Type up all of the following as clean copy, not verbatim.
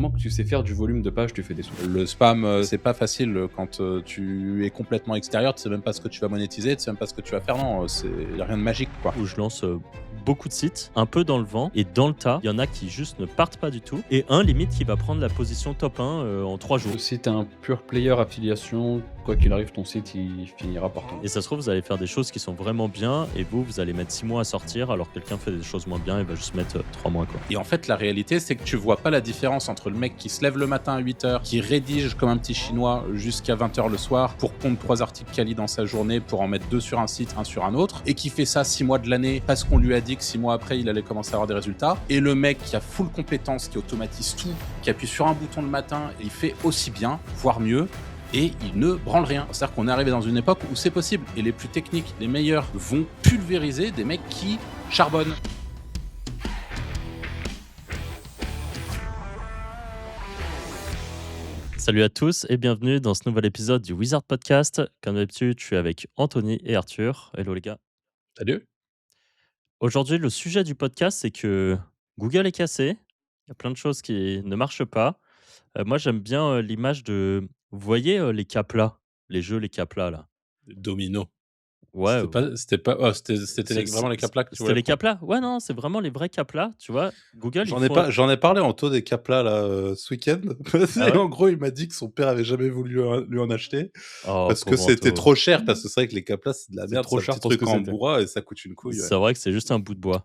moment que tu sais faire du volume de page, tu fais des sous. Le spam, c'est pas facile quand tu es complètement extérieur, tu sais même pas ce que tu vas monétiser, tu sais même pas ce que tu vas faire. Non, y a rien de magique, quoi. Où je lance beaucoup de sites, un peu dans le vent, et dans le tas, il y en a qui juste ne partent pas du tout, et un limite qui va prendre la position top 1 en 3 jours. Si t'es un pure player affiliation, quoi qu'il arrive, ton site il finira par tomber. Et ça se trouve, vous allez faire des choses qui sont vraiment bien, et vous allez mettre 6 mois à sortir, alors que quelqu'un fait des choses moins bien et va juste mettre 3 mois, quoi. Et en fait, la réalité, c'est que tu vois pas la différence entre le mec qui se lève le matin à 8h, qui rédige comme un petit chinois jusqu'à 20h le soir pour pondre 3 articles quali dans sa journée, pour en mettre 2 sur un site, 1 sur un autre, et qui fait ça 6 mois de l'année parce qu'on lui a dit que 6 mois après, il allait commencer à avoir des résultats. Et le mec qui a full compétence, qui automatise tout, qui appuie sur un bouton le matin, et il fait aussi bien, voire mieux, et il ne branle rien. C'est-à-dire qu'on est arrivé dans une époque où c'est possible, et les plus techniques, les meilleurs, vont pulvériser des mecs qui charbonnent. Salut à tous et bienvenue dans ce nouvel épisode du Wizard Podcast. Comme d'habitude, je suis avec Anthony et Arthur. Hello les gars. Salut. Aujourd'hui, le sujet du podcast, c'est que Google est cassé. Il y a plein de choses qui ne marchent pas. Moi, j'aime bien l'image de... Vous voyez les caplas, les jeux, les caplas là. Domino. Ouais, C'était vraiment les caplas que tu c'était voulais les prendre. caplas. Ouais, non, c'est vraiment les vrais caplas. Tu vois, Google, J'en ai parlé en taux des caplas là ce week-end. Ah Et ouais. en gros, il m'a dit que son père avait jamais voulu lui en acheter Oh, parce que pauvre c'était Anto. trop cher. Parce que c'est vrai que les caplas c'est de la C'est merde, trop c'est un cher petit pour ce truc que en c'était. bois et ça coûte une couille. Ouais. C'est vrai que c'est juste un bout de bois.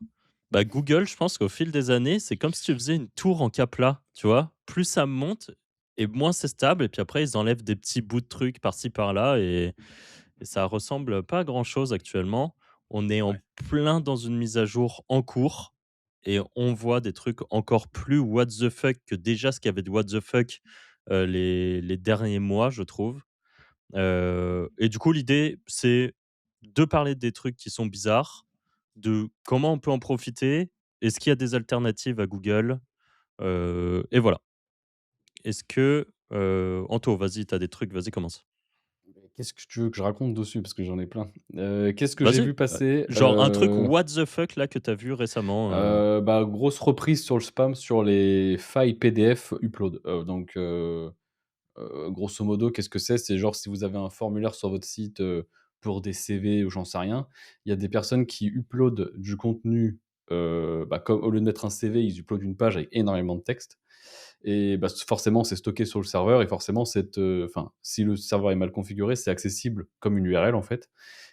Bah, Google, je pense qu'au fil des années, c'est comme si tu faisais une tour en capla, tu vois. Plus ça monte et moins c'est stable. Et puis après, ils enlèvent des petits bouts de trucs par-ci par-là et ça ressemble pas à grand-chose actuellement. On est en Ouais. plein dans une mise à jour en cours et on voit des trucs encore plus what the fuck que déjà ce qu'il y avait de what the fuck les derniers mois, je trouve. Et du coup, l'idée, c'est de parler des trucs qui sont bizarres, de comment on peut en profiter, est-ce qu'il y a des alternatives à Google? Et voilà. Est-ce que, Anto, vas-y, tu as des trucs, vas-y, commence. Qu'est-ce que tu veux que je raconte dessus? Parce que j'en ai plein. Qu'est-ce que j'ai Vas-y, vu passer? genre un truc what the fuck là que tu as vu récemment? Bah, grosse reprise sur le spam sur les failles PDF upload. Grosso modo, qu'est-ce que c'est? C'est genre si vous avez un formulaire sur votre site, pour des CV ou j'en sais rien, il y a des personnes qui uploadent du contenu, bah, comme au lieu de mettre un CV, ils uploadent une page avec énormément de texte et bah, forcément, c'est stocké sur le serveur et forcément enfin, si le serveur est mal configuré, c'est accessible comme une URL, en fait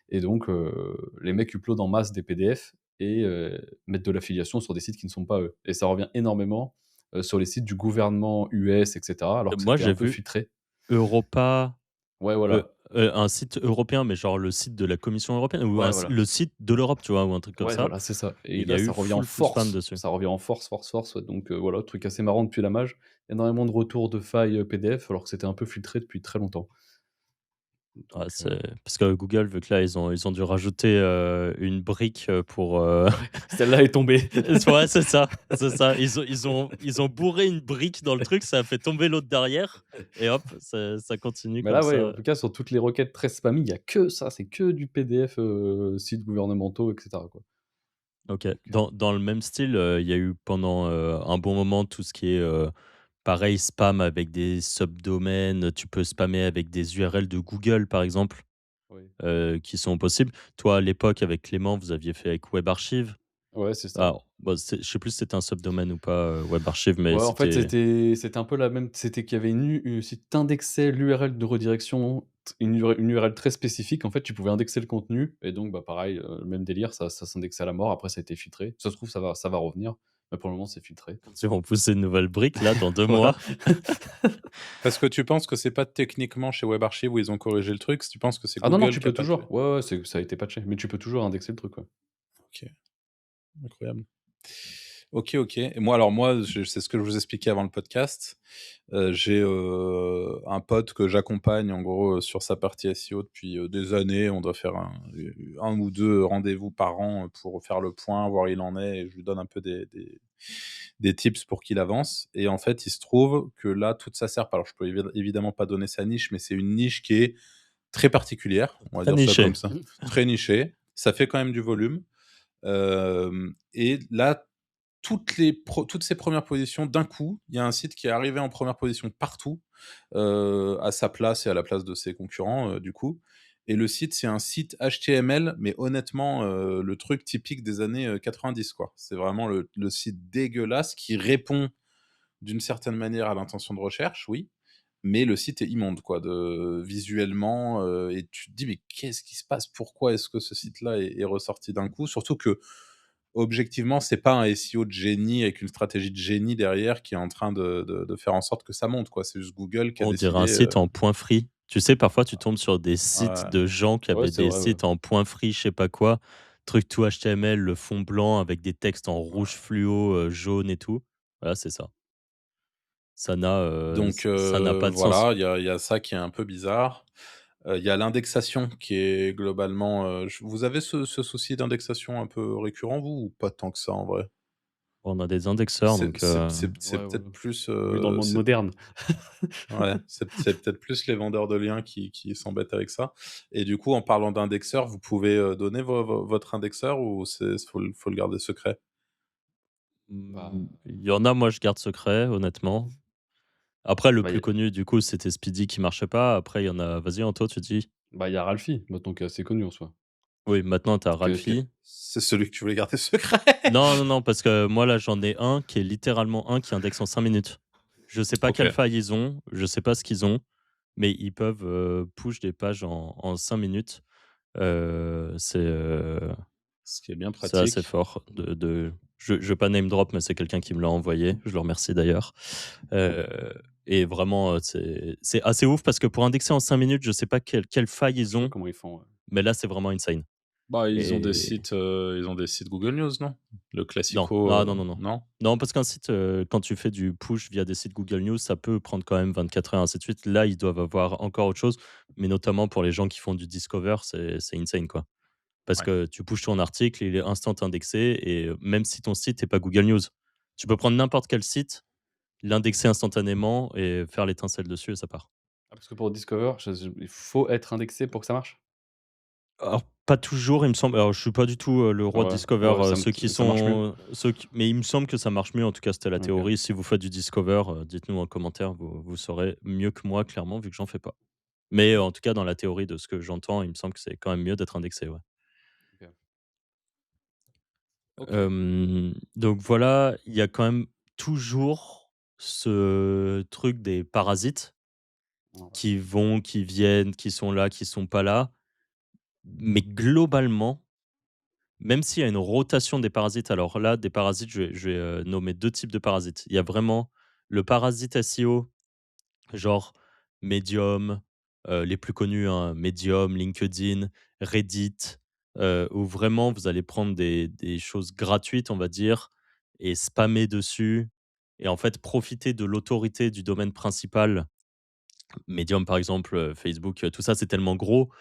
et donc les mecs uploadent en masse des PDF et mettent de l'affiliation sur des sites qui ne sont pas eux et ça revient énormément, sur les sites du gouvernement US et cetera, alors que Moi, c'était un j'ai peu vu filtré. Europa, Ouais, voilà. un site européen, mais genre le site de la Commission européenne ou Ouais, voilà. le site de l'Europe, tu vois? Ou un truc comme Ouais, ça. voilà, c'est ça et Il y là, a ça eu revient en full spam force. dessus. Ça revient en force, force, force, ouais, donc voilà, truc assez marrant depuis la mage. Énormément de retours de failles, PDF, alors que c'était un peu filtré depuis très longtemps. Ouais, Donc c'est parce que Google, vu que là, ils ont dû rajouter, une brique, pour, celle-là est tombée. ouais, c'est ça, c'est ça. Ils ont bourré une brique dans le truc, ça a fait tomber l'autre derrière et hop, ça continue Mais comme là, ouais, en ça. tout cas, sur toutes les requêtes très spammy, il y a que ça, c'est que du PDF, sites gouvernementaux et cetera, quoi. OK. Donc Dans le même style, il y a eu pendant, un bon moment tout ce qui est, pareil, spam avec des subdomaines. Tu peux spammer avec des URL de Google, par exemple, oui. qui sont possibles. Toi, à l'époque, avec Clément, vous aviez fait avec WebArchive. Ouais, c'est ça. Alors, bon, je sais plus si c'était un subdomaine ou pas, WebArchive, mais Ouais, en fait, c'était c'était un peu la même c'était qu'il y avait si tu indexais l'URL de redirection, une URL très spécifique, en fait, tu pouvais indexer le contenu et donc bah, pareil, le même délire, ça s'indexait à la mort. Après, ça a été filtré. Ça se trouve, ça va revenir, mais pour le moment, c'est filtré. ils vont pousser une nouvelle brique là dans 2 Voilà. mois. Parce que tu penses que c'est pas techniquement chez WebArchive où ils ont corrigé le truc, si tu penses que c'est Ah non, non, Google tu qui a peux patché. toujours. Ouais, ouais, ça a été patché, mais tu peux toujours indexer le truc, ouais. Ok, incroyable. Ok, ok. Et moi, c'est ce que je vous expliquais avant le podcast. J'ai un pote que j'accompagne en gros sur sa partie SEO depuis des années. On doit faire un ou deux rendez-vous par an pour faire le point, voir où il en est, et je lui donne un peu des tips pour qu'il avance. Et en fait, il se trouve que là, toute sa serpe, alors je peux évidemment pas donner sa niche, mais c'est une niche qui est très particulière, on va Très dire ça niché. comme ça, très nichée. Ça fait quand même du volume. Et là, toutes ces premières positions d'un coup, il y a un site qui est arrivé en première position partout, à sa place et à la place de ses concurrents, du coup. Et le site, c'est un site HTML, mais honnêtement, le truc typique des années 90, quoi. C'est vraiment le site dégueulasse qui répond d'une certaine manière à l'intention de recherche, oui, mais le site est immonde, quoi, visuellement, et tu te dis: «Mais qu'est-ce qui se passe? Pourquoi est-ce que ce site-là est ressorti d'un coup?» Surtout que objectivement, c'est pas un SEO de génie avec une stratégie de génie derrière qui est en train de faire en sorte que ça monte, quoi. C'est juste Google qui a On dirait un décidé, site en point free. Tu sais, parfois, tu tombes sur des sites ouais, de gens qui Ouais, avaient c'est des vrai, ouais. sites en point free, je sais pas quoi, truc tout HTML, le fond blanc avec des textes en rouge fluo, jaune et tout. Voilà, c'est ça. donc Ça n'a pas de sens. voilà, il y a ça qui est un peu bizarre. Il y a l'indexation qui est globalement, vous avez ce souci d'indexation un peu récurrent vous ou pas tant que ça en vrai? On a des indexeurs, C'est donc c'est c'est Ouais, c'est ouais. peut-être plus, On vit dans le monde moderne. ouais, c'est peut-être plus les vendeurs de liens qui s'embêtent avec ça. Et du coup, en parlant d'indexeur, vous pouvez, donner votre indexeur ou faut le garder secret? Bah Il y en a, moi, je garde secret, honnêtement. Après, le bah, plus il connu, du coup, c'était Speedy qui marchait pas. Après, il y en a vas-y, Anto, tu dis? y a Ralphie, maintenant qui est assez connu en soi. Oui, maintenant, tu as Que Ralphie. C'est celui que tu voulais garder secret? Non, non, non, parce que moi, là, j'en ai un qui est littéralement un qui indexe en 5 minutes. Je sais pas quelle OK, faille ils ont, je sais pas ce qu'ils ont, mais ils peuvent, push des pages en 5 minutes. Heu, c'est, heu, ce qui est bien c'est assez pratique. fort je veux pas name drop, mais c'est quelqu'un qui me l'a envoyé. Je le remercie d'ailleurs. Heu et vraiment, c'est assez ouf parce que pour indexer en 5 minutes, je sais pas quelle faille Je ils sais pas ont, comment ils font, ouais. mais là, c'est vraiment insane Bah, et ils ont des sites Google News, non? Le non, classico, ah non, non, non. non? Non, parce qu'un site, quand tu fais du push via des sites Google News, ça peut prendre quand même 24 heures, ainsi de suite. Là, ils doivent avoir encore autre chose, mais notamment pour les gens qui font du discover, c'est insane, quoi. Parce Ouais. que tu pushes ton article, il est instant indexé et même si ton site est pas Google News, tu peux prendre n'importe quel site, l'indexer instantanément et faire l'étincelle dessus et ça part. Ah parce que pour Discover, il faut être indexé pour que ça marche? Alors, pas toujours, il me semble. Alors, je suis pas du tout, le roi de Ouais, Discover, ouais, ça marche mieux? ceux qui mais il me semble que ça marche mieux, en tout cas, c'était la OK. théorie. Si vous faites du Discover, dites-nous en commentaire, vous saurez mieux que moi, clairement, vu que j'en fais pas. Mais en tout cas, dans la théorie de ce que j'entends, il me semble que c'est quand même mieux d'être indexé, ouais. OK. OK. Donc voilà, il y a quand même toujours ce truc des parasites Ouais. qui vont, qui viennent, qui sont là, qui sont pas là. Mais globalement, même s'il y a une rotation des parasites, alors là, des parasites, je vais, nommer 2 types de parasites. Il y a vraiment le parasite SEO, genre Medium, les plus connus, hein, Medium, LinkedIn, Reddit, où vraiment vous allez prendre des choses gratuites, on va dire, et spammer dessus et en fait profiter de l'autorité du domaine principal. Medium, par exemple, Facebook, tout ça, c'est tellement gros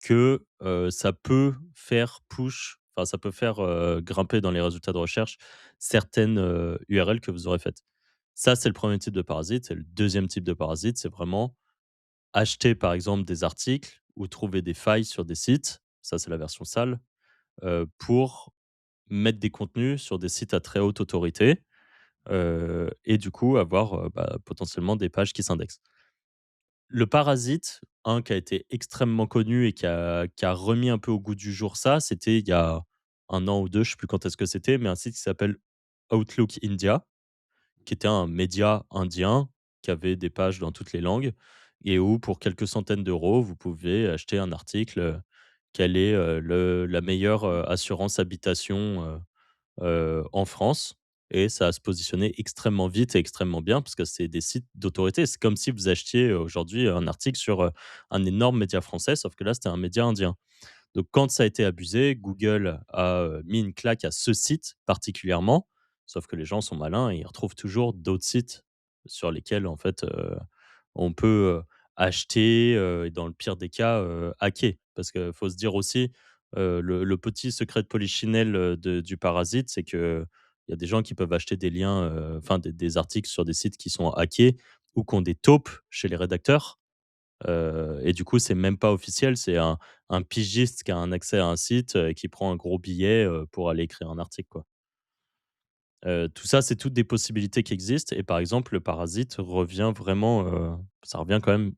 que, ça peut faire push, enfin ça peut faire, grimper dans les résultats de recherche certaines, URL que vous aurez faites. Ça, c'est le premier type de parasite et le deuxième type de parasite, c'est vraiment acheter, par exemple, des articles ou trouver des failles sur des sites, ça, c'est la version sale, pour mettre des contenus sur des sites à très haute autorité, et du coup avoir, bah, potentiellement des pages qui s'indexent. Le Parasite, un qui a été extrêmement connu et qui a remis un peu au goût du jour ça, c'était il y a 1 an ou 2, je sais plus quand est-ce que c'était, mais un site qui s'appelle Outlook India, qui était un média indien qui avait des pages dans toutes les langues et où pour quelques centaines d'euros, vous pouvez acheter un article, quelle est, le la meilleure, assurance habitation, en France et ça a se positionné extrêmement vite et extrêmement bien parce que c'est des sites d'autorité. C'est comme si vous achetiez, aujourd'hui un article sur, un énorme média français, sauf que là, c'était un média indien. Donc quand ça a été abusé, Google a, mis une claque à ce site particulièrement, sauf que les gens sont malins et ils retrouvent toujours d'autres sites sur lesquels, en fait, on peut, acheter, et dans le pire des cas, hacker. Parce qu'il faut se dire aussi, le petit secret de polichinelle, du parasite, c'est qu'il y a des gens qui peuvent acheter des liens, enfin des articles sur des sites qui sont hackés ou qui ont des taupes chez les rédacteurs. Et du coup, c'est même pas officiel, c'est un pigiste qui a un accès à un site, et qui prend un gros billet, pour aller écrire un article, quoi. Tout ça, c'est toutes des possibilités qui existent et par exemple, le Parasite revient vraiment, ça revient quand même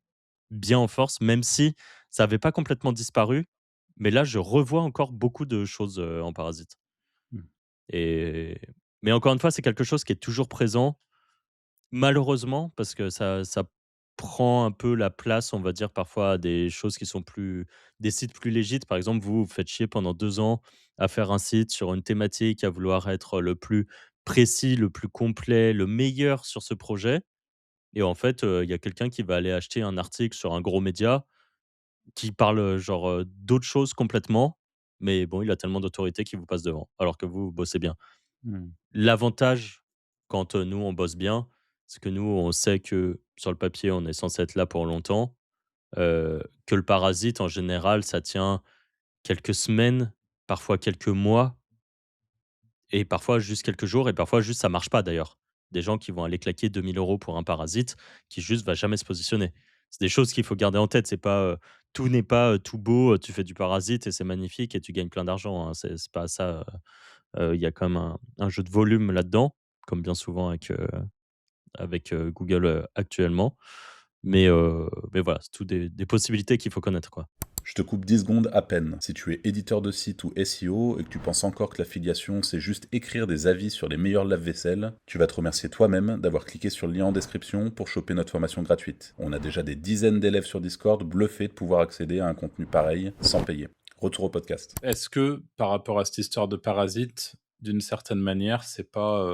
bien en force, même si ça avait pas complètement disparu. Mais là, je revois encore beaucoup de choses, en Parasite Mmh. et mais encore une fois, c'est quelque chose qui est toujours présent. Malheureusement, parce que ça prend un peu la place, on va dire, parfois, à des choses qui sont plus des sites plus légites. Par exemple, vous faites chier pendant 2 ans à faire un site sur une thématique, à vouloir être le plus précis, le plus complet, le meilleur sur ce projet et en fait, il y a quelqu'un qui va aller acheter un article sur un gros média qui parle, genre, d'autre chose complètement, mais bon, il a tellement d'autorité qu'il vous passe devant, alors que vous, vous bossez bien. Mmh. L'avantage, quand, nous, on bosse bien, c'est que nous, on sait que sur le papier, on est censé être là pour longtemps, que le parasite, en général, ça tient quelques semaines, parfois quelques mois et parfois juste quelques jours et parfois juste ça marche pas d'ailleurs. Des gens qui vont aller claquer 2 000 € pour un parasite qui juste va jamais se positionner. C'est des choses qu'il faut garder en tête, c'est pas, tout n'est pas, tout beau, tu fais du parasite et c'est magnifique et tu gagnes plein d'argent, hein. C'est pas ça, il y a quand même un jeu de volume là-dedans, comme bien souvent avec Google, actuellement. Mais voilà, c'est tout des possibilités qu'il faut connaître, quoi. Je te coupe 10 secondes à peine. Si tu es éditeur de site ou SEO et que tu penses encore que l'affiliation c'est juste écrire des avis sur les meilleurs lave-vaisselle, tu vas te remercier toi-même d'avoir cliqué sur le lien en description pour choper notre formation gratuite. On a déjà des dizaines d'élèves sur Discord bluffés de pouvoir accéder à un contenu pareil sans payer. Retour au podcast. Est-ce que, par rapport à cette histoire de parasite, d'une certaine manière, c'est pas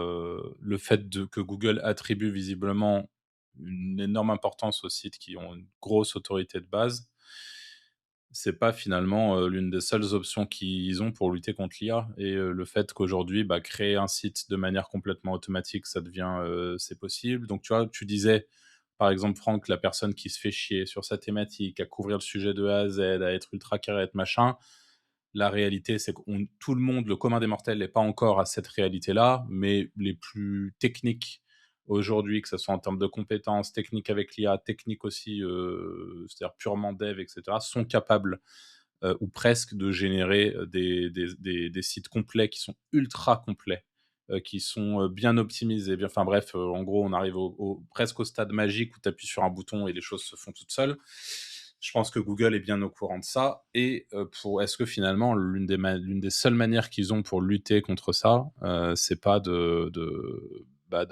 le fait que Google attribue visiblement une énorme importance aux sites qui ont une grosse autorité de base, c'est pas finalement l'une des seules options qu'ils ont pour lutter contre l'IA et le fait qu'aujourd'hui, bah, créer un site de manière complètement automatique, ça devient, c'est possible. Donc tu vois, tu disais, par exemple, Franck, la personne qui se fait chier sur sa thématique, à couvrir le sujet de A à Z, à être ultra carré, à être machin. La réalité, c'est que tout le monde, le commun des mortels, n'est pas encore à cette réalité-là, mais les plus techniques aujourd'hui, que ce soit en termes de compétences, techniques avec l'IA, techniques aussi, c'est-à-dire purement dev, etc., sont capables, ou presque, de générer des sites complets qui sont ultra complets, qui sont bien optimisés. Bien, enfin bref, en gros, on arrive presque au stade magique où tu appuies sur un bouton et les choses se font toutes seules. Je pense que Google est bien au courant de ça. Et est-ce que finalement, l'une des seules manières qu'ils ont pour lutter contre ça, c'est pas de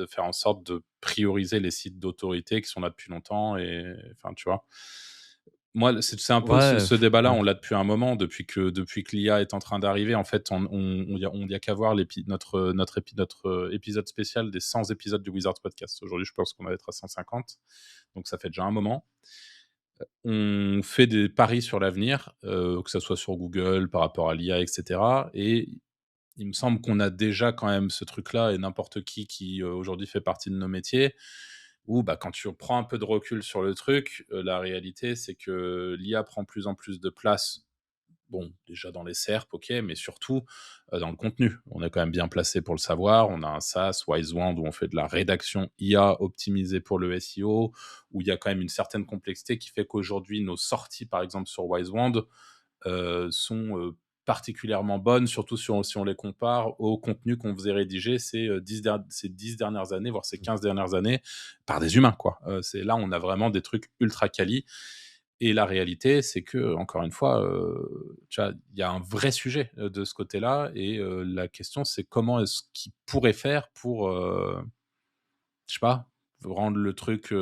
faire en sorte de prioriser les sites d'autorité qui sont là depuis longtemps et enfin, tu vois? Moi, c'est un peu Ouais, ce débat-là, ouais. on l'a depuis un moment, depuis que l'IA est en train d'arriver. En fait, on y a qu'à voir notre épisode spécial des 100 épisodes du Wizards Podcast. Aujourd'hui, je pense qu'on va être à 150, donc ça fait déjà un moment. On fait des paris sur l'avenir, que ça soit sur Google, par rapport à l'IA, et cetera, et il me semble qu'on a déjà quand même ce truc-là et n'importe qui, aujourd'hui fait partie de nos métiers, où, bah, quand tu prends un peu de recul sur le truc, la réalité, c'est que l'IA prend plus en plus de place. Bon, déjà dans les SERP, OK, mais surtout, dans le contenu. On est quand même bien placé pour le savoir. On a un SaaS, Wisewand, où on fait de la rédaction IA optimisée pour le SEO, où il y a quand même une certaine complexité qui fait qu'aujourd'hui, nos sorties, par exemple, sur Wisewand, sont, particulièrement bonnes, surtout si on les compare au contenu qu'on faisait rédiger ces 10 dernières années, voire ces 15 dernières années, par des humains, quoi. C'est là, on a vraiment des trucs ultra quali. Et la réalité, c'est que, encore une fois, tu vois, il y a un vrai sujet, de ce côté-là et la question, c'est comment est-ce qu'ils pourraient faire pour, je sais pas, rendre le truc,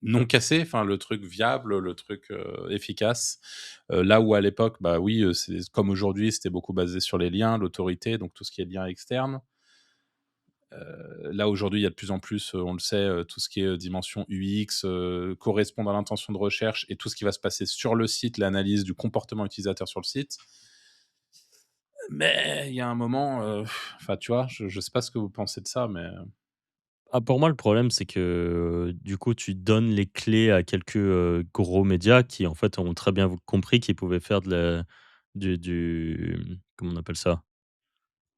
non cassé, enfin le truc viable, le truc, efficace. Là où à l'époque, bah oui, c'est comme aujourd'hui, c'était beaucoup basé sur les liens, l'autorité, donc tout ce qui est liens externes. Là, aujourd'hui, il y a de plus en plus, on le sait, tout ce qui est, dimension UX, correspondre à l'intention de recherche et tout ce qui va se passer sur le site, l'analyse du comportement utilisateur sur le site. Mais il y a un moment, enfin, tu vois, je sais pas ce que vous pensez de ça, mais Ah, pour moi, le problème, c'est que, du coup, tu donnes les clés à quelques, gros médias qui, en fait, ont très bien compris qu'ils pouvaient faire de la comment on appelle ça?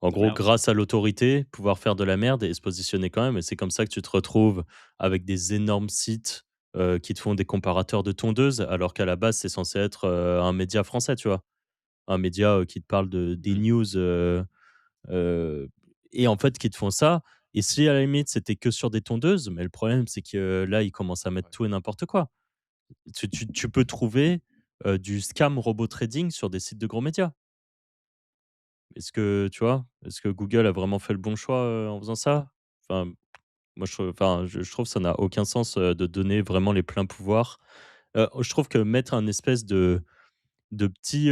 En de gros, merde. grâce à l'autorité, pouvoir faire de la merde et se positionner quand même et c'est comme ça que tu te retrouves avec des énormes sites, qui te font des comparateurs de tondeuses, alors qu'à la base, c'est censé être, un média français, tu vois? Un média, qui te parle des Mmh. news, heu, et en fait, qui te font ça. Et si à la limite, c'était que sur des tondeuses, mais le problème, c'est que là, ils commencent à mettre Ouais. tout et n'importe quoi. Tu peux trouver du scam robot trading sur des sites de gros médias. Est-ce que, tu vois, est-ce que Google a vraiment fait le bon choix en faisant ça? Enfin, moi, je trouve que ça n'a aucun sens de donner vraiment les pleins pouvoirs. Je trouve que mettre un espèce de petit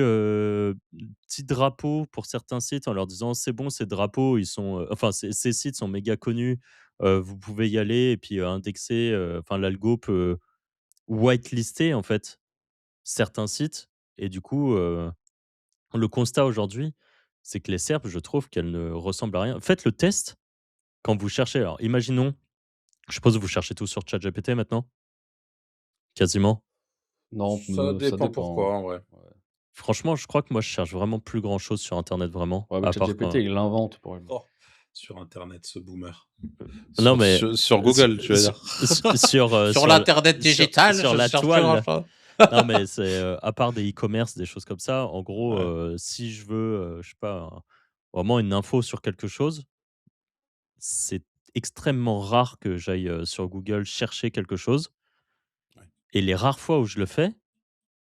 drapeau pour certains sites en leur disant: «C'est bon, ces drapeaux, ils sont, enfin, ces sites sont méga connus, vous pouvez y aller» et puis, indexer, enfin, l'algo peut whitelister, en fait, certains sites et du coup, le constat aujourd'hui, c'est que les SERP, je trouve qu'elles ne ressemblent à rien. Faites le test quand vous cherchez alors imaginons, je suppose que vous cherchez tout sur ChatGPT maintenant? Quasiment? Non, Ça ça dépend dépend. pourquoi, en vrai. Ouais. Franchement, je crois que moi, je cherche vraiment plus grand chose sur internet, vraiment, Ouais, mais à part ChatGPT, quand il l'invente pour lui. Oh, sur internet, ce boomer. non mais Sur su Google, tu veux su dire? sur l sur digital, sur je la cherche plus toile. grand-chose. Non mais c'est, à part des e-commerce, des choses comme ça, en gros, Ouais. si je veux, je sais pas, vraiment une info sur quelque chose, c'est extrêmement rare que j'aille, sur Google chercher quelque chose Ouais. et les rares fois où je le fais,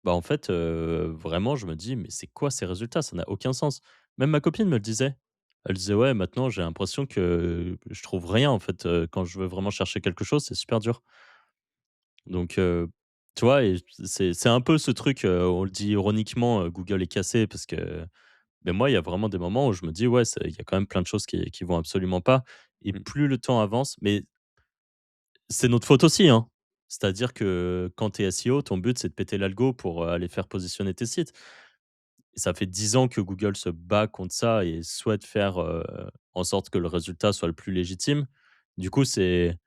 bah, en fait, vraiment je me dis: «Mais c'est quoi ces résultats? Ça n'a aucun sens». Même ma copine me le disait. Elle disait: «Ouais, maintenant j'ai l'impression que je trouve rien en fait, quand je veux vraiment chercher quelque chose, c'est super dur». Donc tu vois? Et c'est un peu ce truc, on le dit ironiquement, Google est cassé parce que mais moi, il y a vraiment des moments où je me dis: «Ouais, il y a quand même plein de choses qui vont absolument pas» et Mmh. plus le temps avance mais c'est notre faute aussi, hein. C'est-à-dire que quand tu es SEO, ton but, c'est de péter l'algo pour, aller faire positionner tes sites. Et ça fait 10 ans que Google se bat contre ça et souhaite faire, en sorte que le résultat soit le plus légitime. Du coup, c'est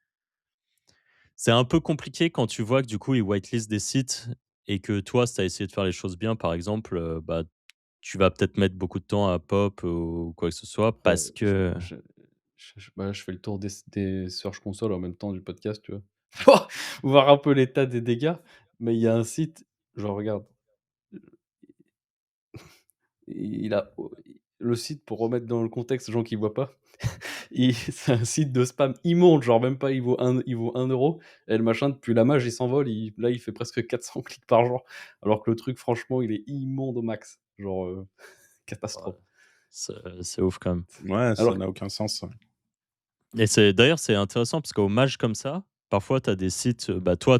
un peu compliqué quand tu vois que du coup, ils whitelist des sites et que toi, si tu as essayé de faire les choses bien, par exemple, bah, tu vas peut-être mettre beaucoup de temps à pop ou quoi que ce soit Après, parce que bah, je fais le tour des search console en même temps du podcast, tu vois? Pour voir un peu l'état des dégâts, mais il y a un site, genre regarde, il a le site pour remettre dans le contexte, les gens qui voient pas, c'est un site de spam immonde, genre même pas il vaut 1 € et le machin depuis la mage il s'envole, il fait presque 400 clics par jour, alors que le truc franchement il est immonde au max, genre, ouais, catastrophe. c'est ouf quand même. Ouais, ça Alors n'a aucun sens, ouais. Et c'est intéressant parce qu'au mage comme ça, parfois tu as des sites, bah, toi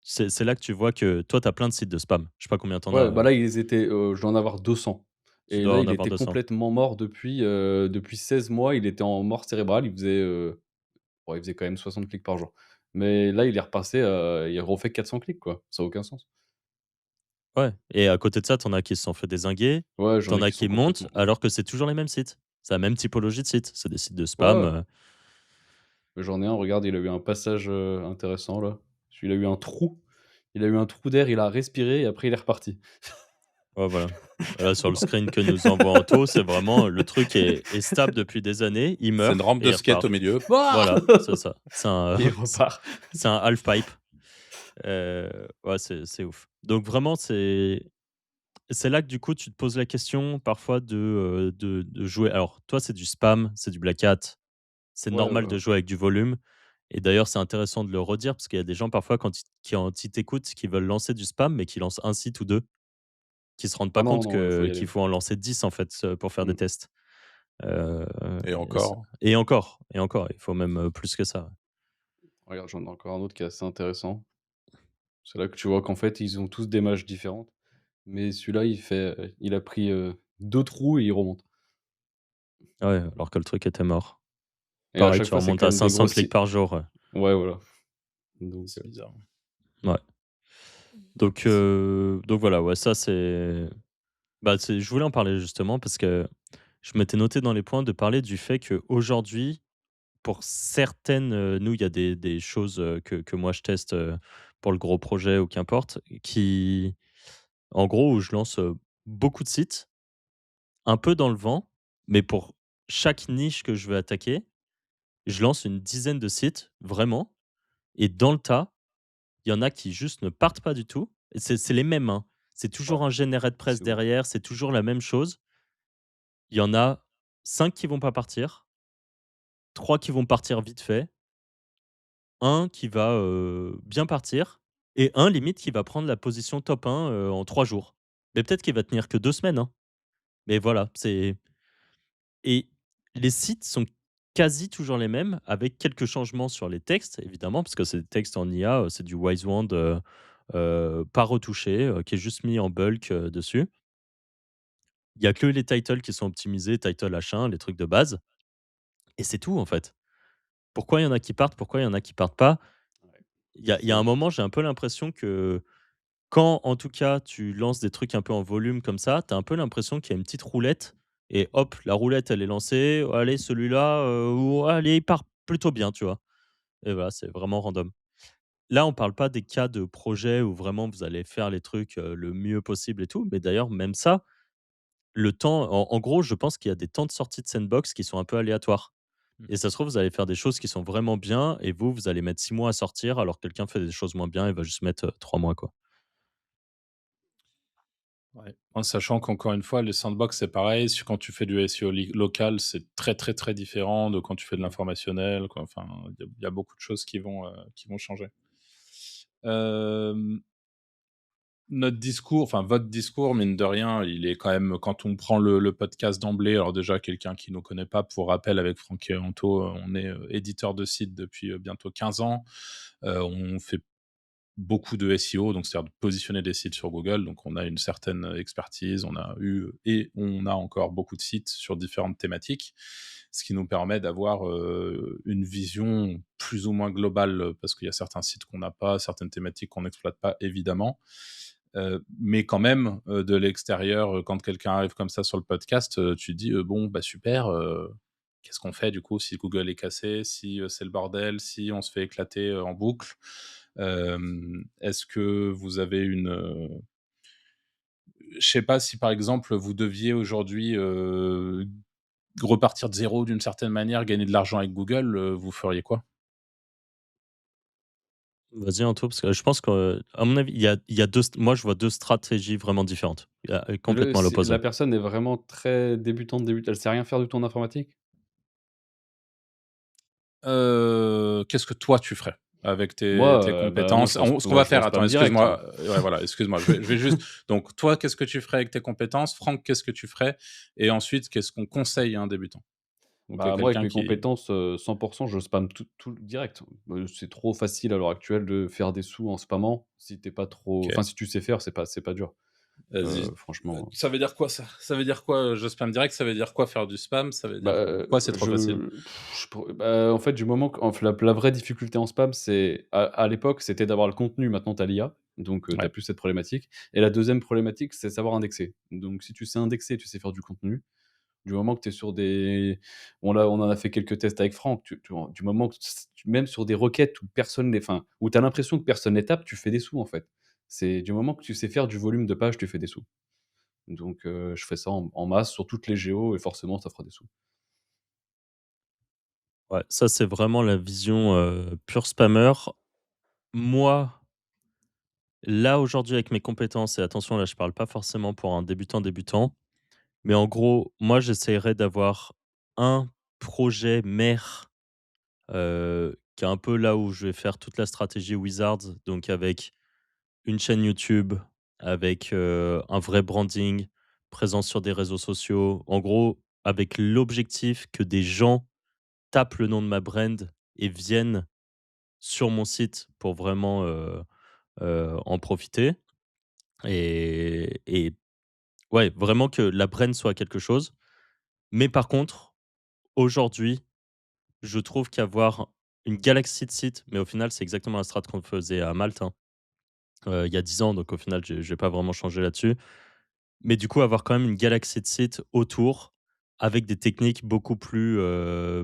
c'est là que tu vois que toi tu as plein de sites de spam. Je sais pas combien tu en ouais, as, bah, là ils étaient, je dois en avoir 200 tu et dois là en il avoir était 200. complètement mort depuis 16 mois, il était en mort cérébrale, il faisait quand même 60 clics par jour. Mais là il est repassé, il refait 400 clics quoi, ça a aucun sens. Ouais et à côté de ça, tu en as qui se sont fait dézinguer, Ouais, tu j'en en ai as qui sont qui montent complètement alors que c'est toujours les mêmes sites. C'est la même typologie de sites. C'est des sites de ouais, spam, ouais. J'en ai un, regarde, il a eu un passage, intéressant là. Il a eu un trou. Il a eu un trou d'air, il a respiré et après il est reparti. ouais, voilà. Là, sur le screen que nous envoie Anto, c'est vraiment le truc est stable depuis des années, il C'est une meurt rampe et de il skate au repart. milieu. Bah! Voilà, c'est ça. C'est un Et il repart. c'est un half pipe. Ouais, c'est ouf. Donc vraiment, c'est là que du coup, tu te poses la question parfois de jouer alors toi, c'est du spam, c'est du black hat, c'est Ouais, normal de jouer avec du volume et d'ailleurs, c'est intéressant de le redire parce qu'il y a des gens parfois quand ils t'écoutent, qui veulent lancer du spam, mais qui lancent un site ou 2, qui se rendent ah pas non, compte non, il faut y qu'il aller. faut en lancer 10 en fait, pour faire des Mmh. tests. Heu Et encore. et encore, il faut même, plus que ça. Regarde, j'en ai encore un autre qui est assez intéressant. C'est là que tu vois qu'en fait, ils ont tous des mages différentes. Mais celui-là, il a pris, 2 trous et il remonte. Ouais, alors que le truc était mort. Et à Pareil, chaque tu fois, c'est remontes quand à même des 500 gros clics sites. par jour, ouais. Ouais, voilà. Donc, C'est bizarre. Ouais. Donc voilà, ouais, ça c'est bah, je voulais en parler justement parce que je m'étais noté dans les points de parler du fait qu'aujourd'hui, pour certaines, nous, il y a des choses, que moi je teste, pour le gros projet ou qu'importe, qui en gros, où je lance, beaucoup de sites, un peu dans le vent, mais pour chaque niche que je veux attaquer, je lance une dizaine de sites, vraiment et dans le tas, il y en a qui juste ne partent pas du tout. Et c'est les mêmes, hein. C'est ouais, toujours un généré de presse c'est ouf. derrière, c'est toujours la même chose. Il y en a 5 qui vont pas partir 3 qui vont partir vite fait, un qui va, bien partir et un limite qui va prendre la position top 1, en 3 jours. Mais peut-être qu'il va tenir que 2 semaines, hein. Mais voilà, c'est et les sites sont quasi toujours les mêmes avec quelques changements sur les textes évidemment, parce que c'est des textes en IA, c'est du Wisewand, pas retouché, qui est juste mis en bulk, dessus. Il y a que les titles qui sont optimisés, title H1, les trucs de base et c'est tout en fait. Pourquoi il y en a qui partent, pourquoi il y en a qui partent pas? Ouais. Il y a un C'est moment, j'ai un peu l'impression que quand, en tout cas, tu lances des trucs un peu en volume comme ça, tu as un peu l'impression qu'il y a une petite roulette et hop, la roulette, elle est lancée. Allez, celui-là, allez, il part plutôt bien, tu vois? Et voilà, c'est vraiment random. Là, on parle pas des cas de projets où vraiment vous allez faire les trucs, le mieux possible et tout, mais d'ailleurs, même ça, le temps en gros, je pense qu'il y a des temps de sortie de sandbox qui sont un peu aléatoires et ça se trouve, vous allez faire des choses qui sont vraiment bien et vous, vous allez mettre 6 mois à sortir alors que quelqu'un fait des choses moins bien, il va juste mettre, 3 mois, quoi. Ouais. En sachant qu'encore une fois, les sandbox, c'est pareil. Quand tu fais du SEO local, c'est très, très, très différent de quand tu fais de l'informationnel, quoi. Enfin, il y a beaucoup de choses qui vont changer. Euh, Notre discours, enfin votre discours, mine de rien, il est quand même, quand on prend le podcast d'emblée, alors déjà, quelqu'un qui ne nous connaît pas, pour rappel, avec Franck et Anto, on est éditeur de site depuis bientôt 15 ans. On fait beaucoup de SEO, donc c'est-à-dire de positionner des sites sur Google. Donc on a une certaine expertise, on a eu et on a encore beaucoup de sites sur différentes thématiques, ce qui nous permet d'avoir une vision plus ou moins globale, parce qu'il y a certains sites qu'on n'a pas, certaines thématiques qu'on n'exploite pas, évidemment. Mais quand même, de l'extérieur, quand quelqu'un arrive comme ça sur le podcast, tu te dis, bon, bah super, qu'est-ce qu'on fait du coup si Google est cassé, si c'est le bordel, si on se fait éclater en boucle? Est-ce que vous avez je sais pas, si par exemple vous deviez aujourd'hui repartir de zéro d'une certaine manière, gagner de l'argent avec Google, vous feriez quoi? Vas-y, Anto, parce que je pense qu'à mon avis, il y a 2 st moi, je vois 2 stratégies vraiment différentes. Il y a complètement à l'opposé. La personne est vraiment très débutante, elle sait rien faire du tout en informatique? Qu'est-ce que toi tu ferais avec Moi, tes moi compétences? Ce qu'on va je faire, lance attends, spam direct, hein. excuse-moi, ouais, voilà, excuse-moi, je vais juste donc toi, qu'est-ce que tu ferais avec tes compétences? Franck, qu'est-ce que tu ferais? Et ensuite, qu'est-ce qu'on conseille à un débutant? Donc Bah, moi, avec quelqu'un mes qui compétences, 100 je spam tout direct. C'est trop facile à l'heure actuelle de faire des sous en spammant. Si tu pas trop OK, enfin, si tu sais faire, c'est pas dur. vas-y. Franchement, Ça veut dire quoi ça? Ça veut dire quoi, je spam direct? Ça veut dire quoi faire du spam? Ça veut dire quoi, c'est trop facile? je pour bah, en fait, du moment que la vraie difficulté en spam, c'est à l'époque, c'était d'avoir le contenu. Maintenant, tu as l'IA, donc tu Ouais, plus cette problématique et la deuxième problématique, c'est savoir indexer. Donc si tu sais indexer, tu sais faire du contenu. Du moment que tu es sur des on en a fait quelques tests avec Franck, du moment que même sur des requêtes où personne les enfin, où tu as l'impression que personne les tape, tu fais des sous, en fait. C'est du moment que tu sais faire du volume de page, tu fais des sous. Donc je fais ça en masse sur toutes les géos et forcément ça fera des sous. Ouais, ça, c'est vraiment la vision, pur spammer. Moi, là, aujourd'hui, avec mes compétences et attention, là, je parle pas forcément pour un débutant, mais en gros, moi, j'essayerais d'avoir un projet mère, qui est un peu là où je vais faire toute la stratégie Wizards, donc avec une chaîne YouTube, avec, un vrai branding, présence sur des réseaux sociaux. En gros, avec l'objectif que des gens tapent le nom de ma brand et viennent sur mon site pour vraiment, en profiter et ouais, vraiment que la brand soit quelque chose. Mais par contre, aujourd'hui, je trouve qu'avoir une galaxie de sites, mais au final, c'est exactement la strat qu'on faisait à Malte, hein, il y a 10 ans, donc au final, j'ai pas vraiment changé là-dessus. Mais du coup, avoir quand même une galaxie de sites autour, avec des techniques beaucoup plus,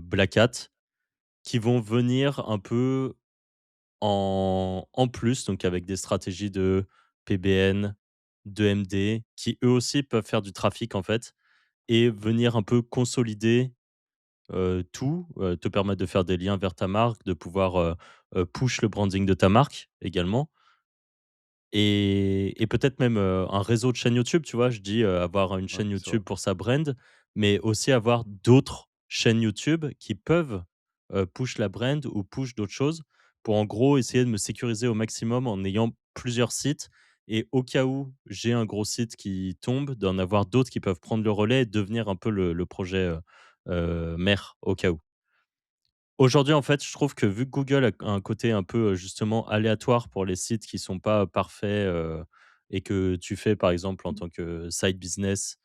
black hat, qui vont venir un peu en plus, donc avec des stratégies de PBN, de MD, qui eux aussi peuvent faire du trafic, en fait et venir un peu consolider, tout, te permettre de faire des liens vers ta marque, de pouvoir, push le branding de ta marque également et peut-être même, un réseau de chaînes YouTube, tu vois? Je dis, avoir une Ouais, chaîne c'est vrai. YouTube pour sa brand, mais aussi avoir d'autres chaînes YouTube qui peuvent push la brand ou push d'autres choses pour en gros essayer de me sécuriser au maximum en ayant plusieurs sites et au cas où j'ai un gros site qui tombe, d'en avoir d'autres qui peuvent prendre le relais et devenir un peu le projet, mère au cas où. Aujourd'hui, en fait, je trouve que vu que Google a un côté un peu, justement aléatoire pour les sites qui sont pas parfaits, et que tu fais, par exemple, en tant que side business,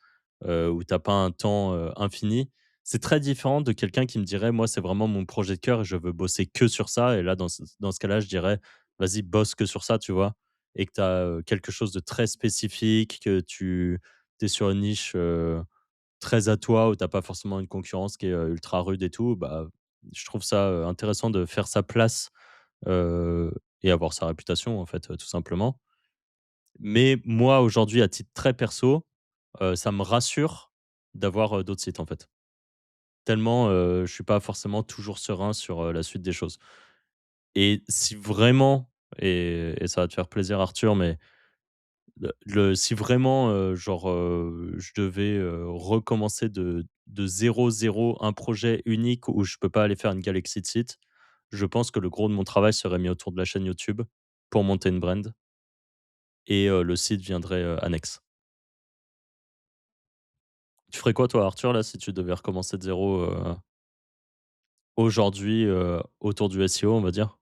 où tu as pas un temps, infini, c'est très différent de quelqu'un qui me dirait: «Moi, c'est vraiment mon projet de cœur et je veux bosser que sur ça» et là, dans ce cas-là, je dirais: «Vas-y, bosse que sur ça», tu vois? Et que tu as, quelque chose de très spécifique, que tu es sur une niche, très à toi, où tu as pas forcément une concurrence qui est, ultra rude et tout, bah, je trouve ça, intéressant de faire sa place, heu et avoir sa réputation, en fait, tout simplement. Mais moi, aujourd'hui, à titre très perso, ça me rassure d'avoir, d'autres sites, en fait. Tellement, je suis pas forcément toujours serein sur, la suite des choses et si vraiment et ça va te faire plaisir, Arthur, mais si vraiment, genre, je devais, recommencer de zéro zéro un projet unique où je peux pas aller faire une galaxie de sites, je pense que le gros de mon travail serait mis autour de la chaîne YouTube pour monter une brand et le site viendrait, annexe. Tu ferais quoi toi, Arthur, là, si tu devais recommencer de zéro aujourd'hui, autour du SEO, on va dire?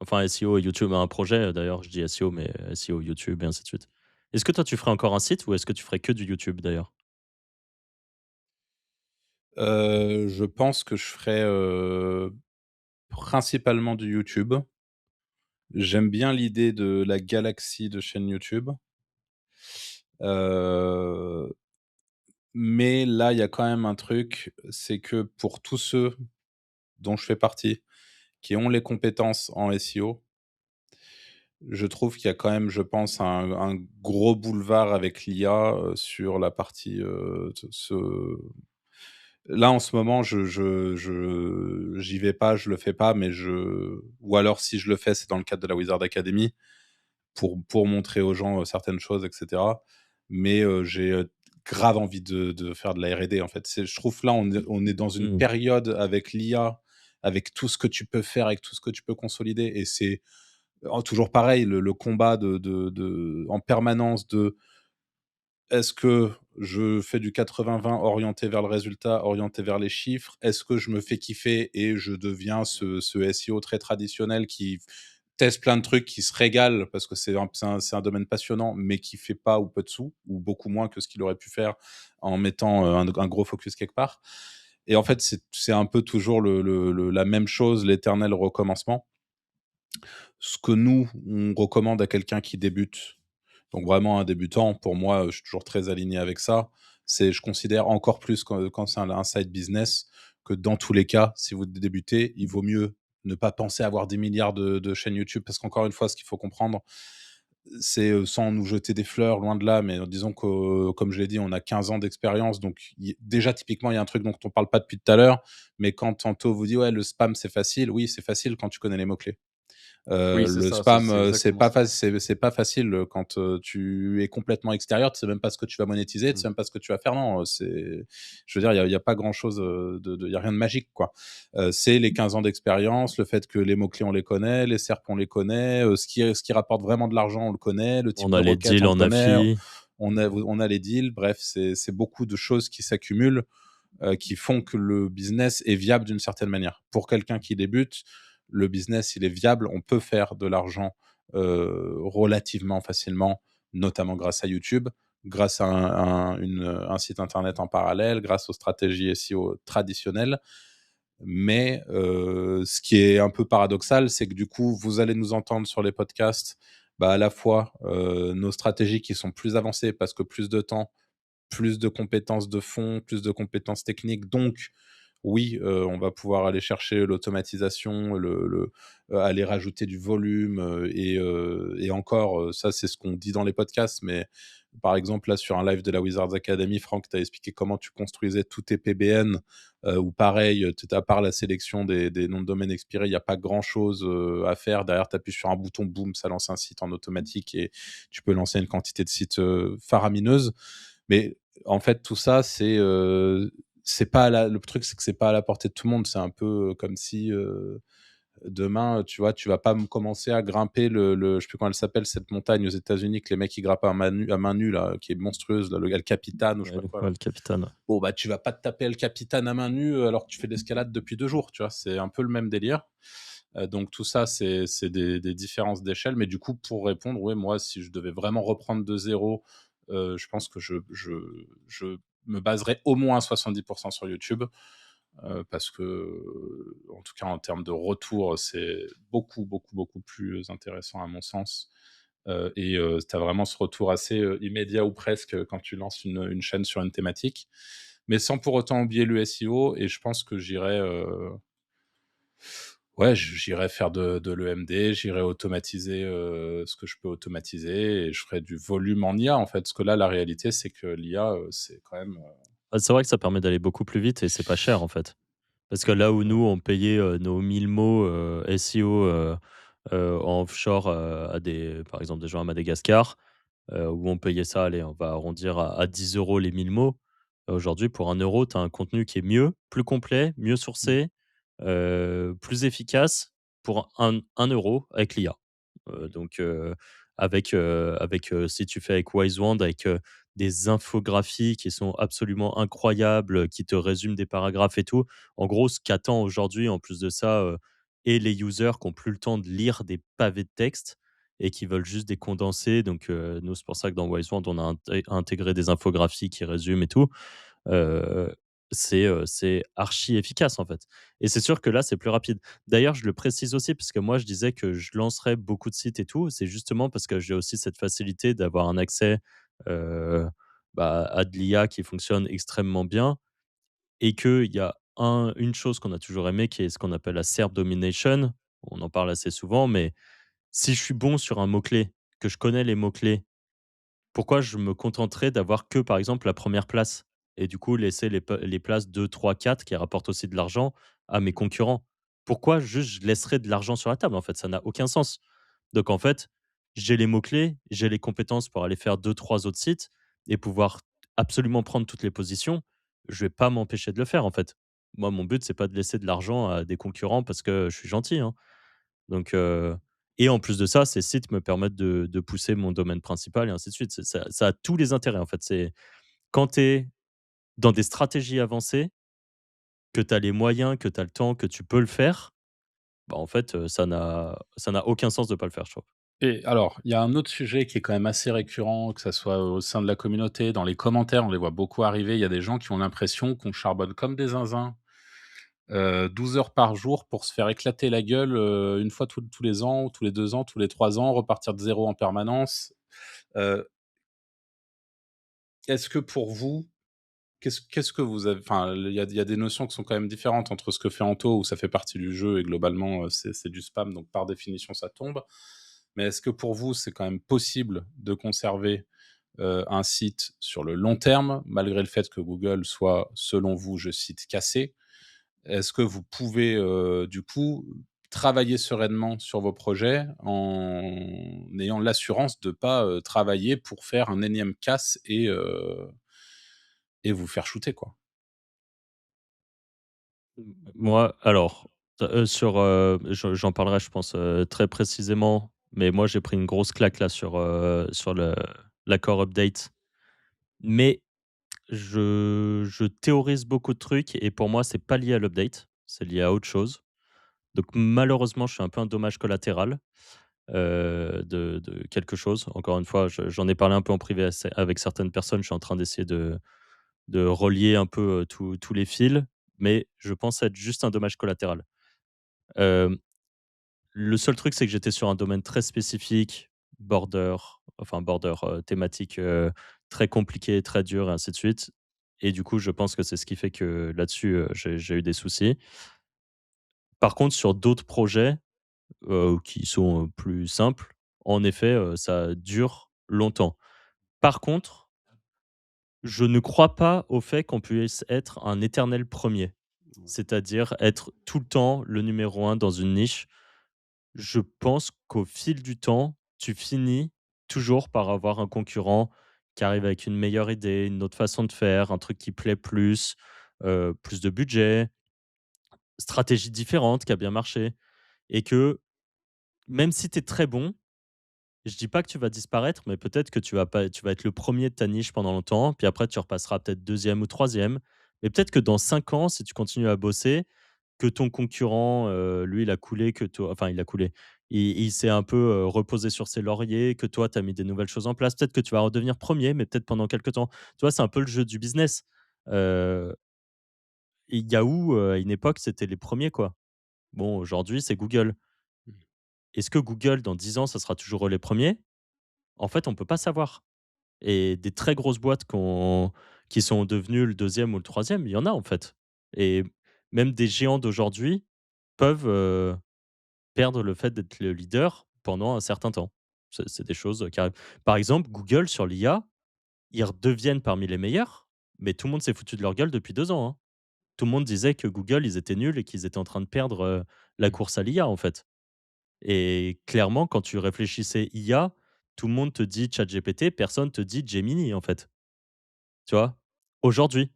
Enfin SEO et YouTube, un projet, d'ailleurs, je dis SEO, mais SEO, YouTube et ainsi de suite. Est-ce que toi, tu ferais encore un site ou est-ce que tu ferais que du YouTube, d'ailleurs? Je pense que je ferais, principalement du YouTube. J'aime bien l'idée de la galaxie de chaînes YouTube. Heu, mais là, il y a quand même un truc, c'est que pour tous ceux dont je fais partie, qui ont les compétences en SEO, je trouve qu'il y a quand même, je pense, un gros boulevard avec l'IA, sur la partie, là, en ce moment, j'y vais pas, je le fais pas, mais ou alors si je le fais, c'est dans le cadre de la Wizard Academy pour montrer aux gens, certaines choses et cetera. Mais, j'ai, grave envie de faire de la R&D, en fait. Je trouve là, on est dans une Mmh. période avec l'IA, avec tout ce que tu peux faire, avec tout ce que tu peux consolider et c'est, toujours pareil, le combat en permanence de est-ce que je fais du 80-20 orienté vers le résultat, orienté vers les chiffres? Est-ce que je me fais kiffer et je deviens ce SEO très traditionnel qui teste plein de trucs, qui se régale parce que c'est un domaine passionnant, mais qui fait pas ou peu de sous, ou beaucoup moins que ce qu'il aurait pu faire en mettant, un gros focus quelque part? Et en fait, c'est un peu toujours la même chose, l'éternel recommencement. Ce que nous, on recommande à quelqu'un qui débute, donc vraiment un débutant, pour moi, je suis toujours très aligné avec ça. Je considère encore plus quand c'est un side business, que dans tous les cas, si vous débutez, il vaut mieux ne pas penser à avoir des milliards de chaînes YouTube. Parce qu'encore une fois, ce qu'il faut comprendre, c'est, sans nous jeter des fleurs, loin de là, mais disons que, comme je l'ai dit, on a 15 ans d'expérience. Donc déjà, typiquement, il y a un truc dont on parle pas depuis tout à l'heure, mais quand Tanto vous dit: «Ouais, le spam, c'est facile», oui, c'est facile quand tu connais les mots-clés. Oui, c'est Le ça, c'est spam, c'est exactement ça. c'est pas facile, quand, tu es complètement extérieur, tu sais même pas ce que tu vas monétiser, tu Mmh. sais même pas ce que tu vas faire. Non, je veux dire, il y a pas grand chose, il y a rien de magique, quoi. C'est les 15 ans d'expérience, le fait que les mots-clés, on les connaît, les SERP, on les connaît, ce qui rapporte vraiment de l'argent, on le connaît, le type On de a les requête, deals on le en connaît, affi. on a les deals. Bref, c'est beaucoup de choses qui s'accumulent, qui font que le business est viable d'une certaine manière. Pour quelqu'un qui débute, le business, il est viable, on peut faire de l'argent, relativement facilement, notamment grâce à YouTube, grâce à un site internet en parallèle, grâce aux stratégies SEO traditionnelles. Mais, ce qui est un peu paradoxal, c'est que du coup, vous allez nous entendre sur les podcasts, bah, à la fois, nos stratégies qui sont plus avancées parce que plus de temps, plus de compétences de fond, plus de compétences techniques. Donc oui, on va pouvoir aller chercher l'automatisation, aller rajouter du volume, et encore, ça, c'est ce qu'on dit dans les podcasts. Mais par exemple, là, sur un live de la Wizards Academy, Franck t'a expliqué comment tu construisais tous tes PBN, où pareil, à part la sélection des noms de domaine expirés, il y a pas grand chose, à faire. Derrière, tu appuies sur un bouton, boum, ça lance un site en automatique et tu peux lancer une quantité de sites, faramineuse. Mais en fait, tout ça, c'est pas à la le truc, c'est que c'est pas à la portée de tout le monde. C'est un peu, comme si, demain, tu vois, tu vas pas commencer à grimper je sais plus comment elle s'appelle cette montagne aux États-Unis que les mecs ils grimpent à main nue là, qui est monstrueuse là, le El Capitan ou je sais Ouais, pas quoi ouais, là. le capitaine. Bon bah, tu vas pas te taper El Capitan à main nue, alors que tu fais de l'escalade depuis 2 jours, tu vois? C'est un peu le même délire. Donc tout ça, c'est des différences d'échelle. Mais du coup, pour répondre, ouais, moi, si je devais vraiment reprendre de zéro, je pense que je me baserais au moins à 70 sur YouTube. Parce que, en tout cas, en termes de retour, c'est beaucoup, beaucoup, beaucoup plus intéressant à mon sens. Et tu as vraiment ce retour assez, immédiat ou presque, quand tu lances une chaîne sur une thématique, mais sans pour autant oublier le SEO. Et je pense que j'irai, ouais, j'irai faire de l'EMD, j'irai automatiser, ce que je peux automatiser, et je ferai du volume en IA, en fait. Parce que là, la réalité, c'est que l'IA, c'est quand même, Ah, c'est vrai que ça permet d'aller beaucoup plus vite et c'est pas cher, en fait. Parce que là où nous, on payait, nos 1000 mots, SEO, en offshore, à des par exemple, des gens à Madagascar, où on payait ça, allez, on va arrondir à 10 € les 1000 mots. Aujourd'hui, pour 1 €, tu as un contenu qui est mieux, plus complet, mieux sourcé, plus efficace pour un euro avec l'IA. Donc si tu fais avec Wisewand, avec, des infographies qui sont absolument incroyables, qui te résument des paragraphes et tout. En gros, ce qu'attend aujourd'hui, en plus de ça, et les users qui ont plus le temps de lire des pavés de texte et qui veulent juste des condensés. Donc nous, c'est pour ça que dans Wisewand, on a intégré des infographies qui résument et tout. Heu, c'est archi efficace, en fait, et c'est sûr que là, c'est plus rapide. D'ailleurs, je le précise aussi parce que moi, je disais que je lancerais beaucoup de sites et tout. C'est justement parce que j'ai aussi cette facilité d'avoir un accès, heu, à de l'IA qui fonctionne extrêmement bien, et qu'il y a une chose qu'on a toujours aimé qui est ce qu'on appelle la SERP domination. On en parle assez souvent, mais si je suis bon sur un mot-clé, que je connais les mots-clés, pourquoi je me contenterais d'avoir que, par exemple, la première place? Et du coup, laisser les places 2, 3, 4 qui rapportent aussi de l'argent à mes concurrents? Pourquoi juste je laisserais de l'argent sur la table, en fait? Ça n'a aucun sens. Donc en fait, j'ai les mots-clés, j'ai les compétences pour aller faire deux, trois autres sites et pouvoir absolument prendre toutes les positions. Je vais pas m'empêcher de le faire, en fait. Moi, mon but, c'est pas de laisser de l'argent à des concurrents parce que je suis gentil, hein. Donc et en plus de ça, ces sites me permettent de pousser mon domaine principal et ainsi de suite. Ça a tous les intérêts, en fait. C'est quand tu es dans des stratégies avancées, que tu as les moyens, que tu as le temps, que tu peux le faire, bah, en fait, ça n'a aucun sens de pas le faire, je trouve. et alors, il y a un autre sujet qui est quand même assez récurrent, que ça soit au sein de la communauté, dans les commentaires, on les voit beaucoup arriver. Il y a des gens qui ont l'impression qu'on charbonne comme des zinzins, 12 heures par jour pour se faire éclater la gueule, une fois tous les ans, ou tous les 2 ans, tous les 3 ans, repartir de zéro en permanence. Heu, est-ce que pour vous, qu'est-ce que vous avez, enfin, il y a des notions qui sont quand même différentes entre ce que fait Anto, où ça fait partie du jeu et globalement, c'est du spam, donc par définition ça tombe. Mais est-ce que pour vous, c'est quand même possible de conserver, un site sur le long terme, malgré le fait que Google soit, selon vous, je cite: «cassé»? Est-ce que vous pouvez, du coup, travailler sereinement sur vos projets en ayant l'assurance de pas, travailler pour faire un énième casse et vous faire shooter, quoi? Moi, alors, j'en parlerai, je pense, très précisément, mais moi, j'ai pris une grosse claque là sur l'accord update. Mais je théorise beaucoup de trucs et pour moi, c'est pas lié à l'update, c'est lié à autre chose. Donc malheureusement, je suis un peu un dommage collatéral, de quelque chose. Encore une fois, j'en ai parlé un peu en privé avec certaines personnes. Je suis en train d'essayer de relier un peu, tous les fils, mais je pense être juste un dommage collatéral. Hem, le seul truc, c'est que j'étais sur un domaine très spécifique, thématique, très compliquée, très dur et ainsi de suite, et du coup, je pense que c'est ce qui fait que là-dessus, j'ai eu des soucis. Par contre, sur d'autres projets, qui sont, plus simples, en effet, ça dure longtemps. Par contre, je ne crois pas au fait qu'on puisse être un éternel premier, c'est-à-dire être tout le temps le numéro un dans une niche. Je pense qu'au fil du temps, tu finis toujours par avoir un concurrent qui arrive avec une meilleure idée, une autre façon de faire, un truc qui plaît plus. plus de budget, stratégie différente qui a bien marché et que même si tu es très bon, je dis pas que tu vas disparaître, mais peut-être que tu vas être le premier de ta niche pendant longtemps, puis après tu repasseras peut-être deuxième ou troisième. Mais peut-être que dans 5 ans, si tu continues à bosser, que ton concurrent, lui, il a coulé, que toi enfin, il a coulé. Il s'est un peu, reposé sur ses lauriers, que toi, tu as mis des nouvelles choses en place. Peut-être que tu vas redevenir premier, mais peut-être pendant quelque temps. Tu vois, c'est un peu le jeu du business. Heu, et Yahoo, à une époque, c'était les premiers, quoi. Bon, aujourd'hui, c'est Google. Est-ce que Google, dans 10 ans, ça sera toujours les premiers? En fait, on peut pas savoir. Et des très grosses boîtes qui sont devenues le deuxième ou le troisième, il y en a, en fait. Et même des géants d'aujourd'hui peuvent, perdre le fait d'être le leader pendant un certain temps. C'est des choses qui arrivent. Par exemple, Google sur l'IA, ils redeviennent parmi les meilleurs, mais tout le monde s'est foutu de leur gueule depuis 2 ans, hein. Tout le monde disait que Google, ils étaient nuls et qu'ils étaient en train de perdre, la Mmh. course à l'IA, en fait. Et clairement, quand tu réfléchissais IA, tout le monde te dit ChatGPT, personne te dit Gemini, en fait. Tu vois? Aujourd'hui.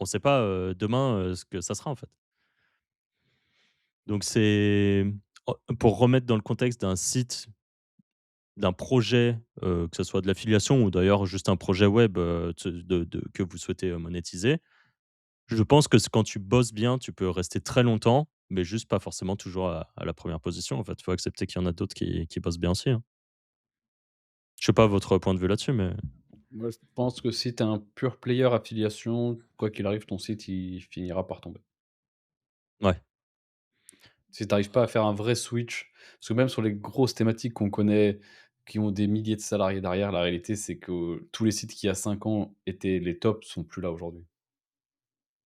On ne sait pas, demain, ce que ça sera, en fait. Donc c'est pour remettre dans le contexte d'un site, d'un projet, que ce soit de l'affiliation ou d'ailleurs juste un projet web, que vous souhaitez, monétiser. Je pense que quand tu bosses bien, tu peux rester très longtemps, mais juste pas forcément toujours à la première position, en fait. Il faut accepter qu'il y en a d'autres qui bossent bien aussi, hein. Je sais pas votre point de vue là-dessus, mais Moi, je pense que si tu es un pur player affiliation, quoi qu'il arrive, ton site, il finira par tomber. ouais. Si tu arrives pas à faire un vrai switch, parce que même sur les grosses thématiques qu'on connaît, qui ont des milliers de salariés derrière, la réalité, c'est que tous les sites qui, il y a 5 ans, étaient les tops, sont plus là aujourd'hui.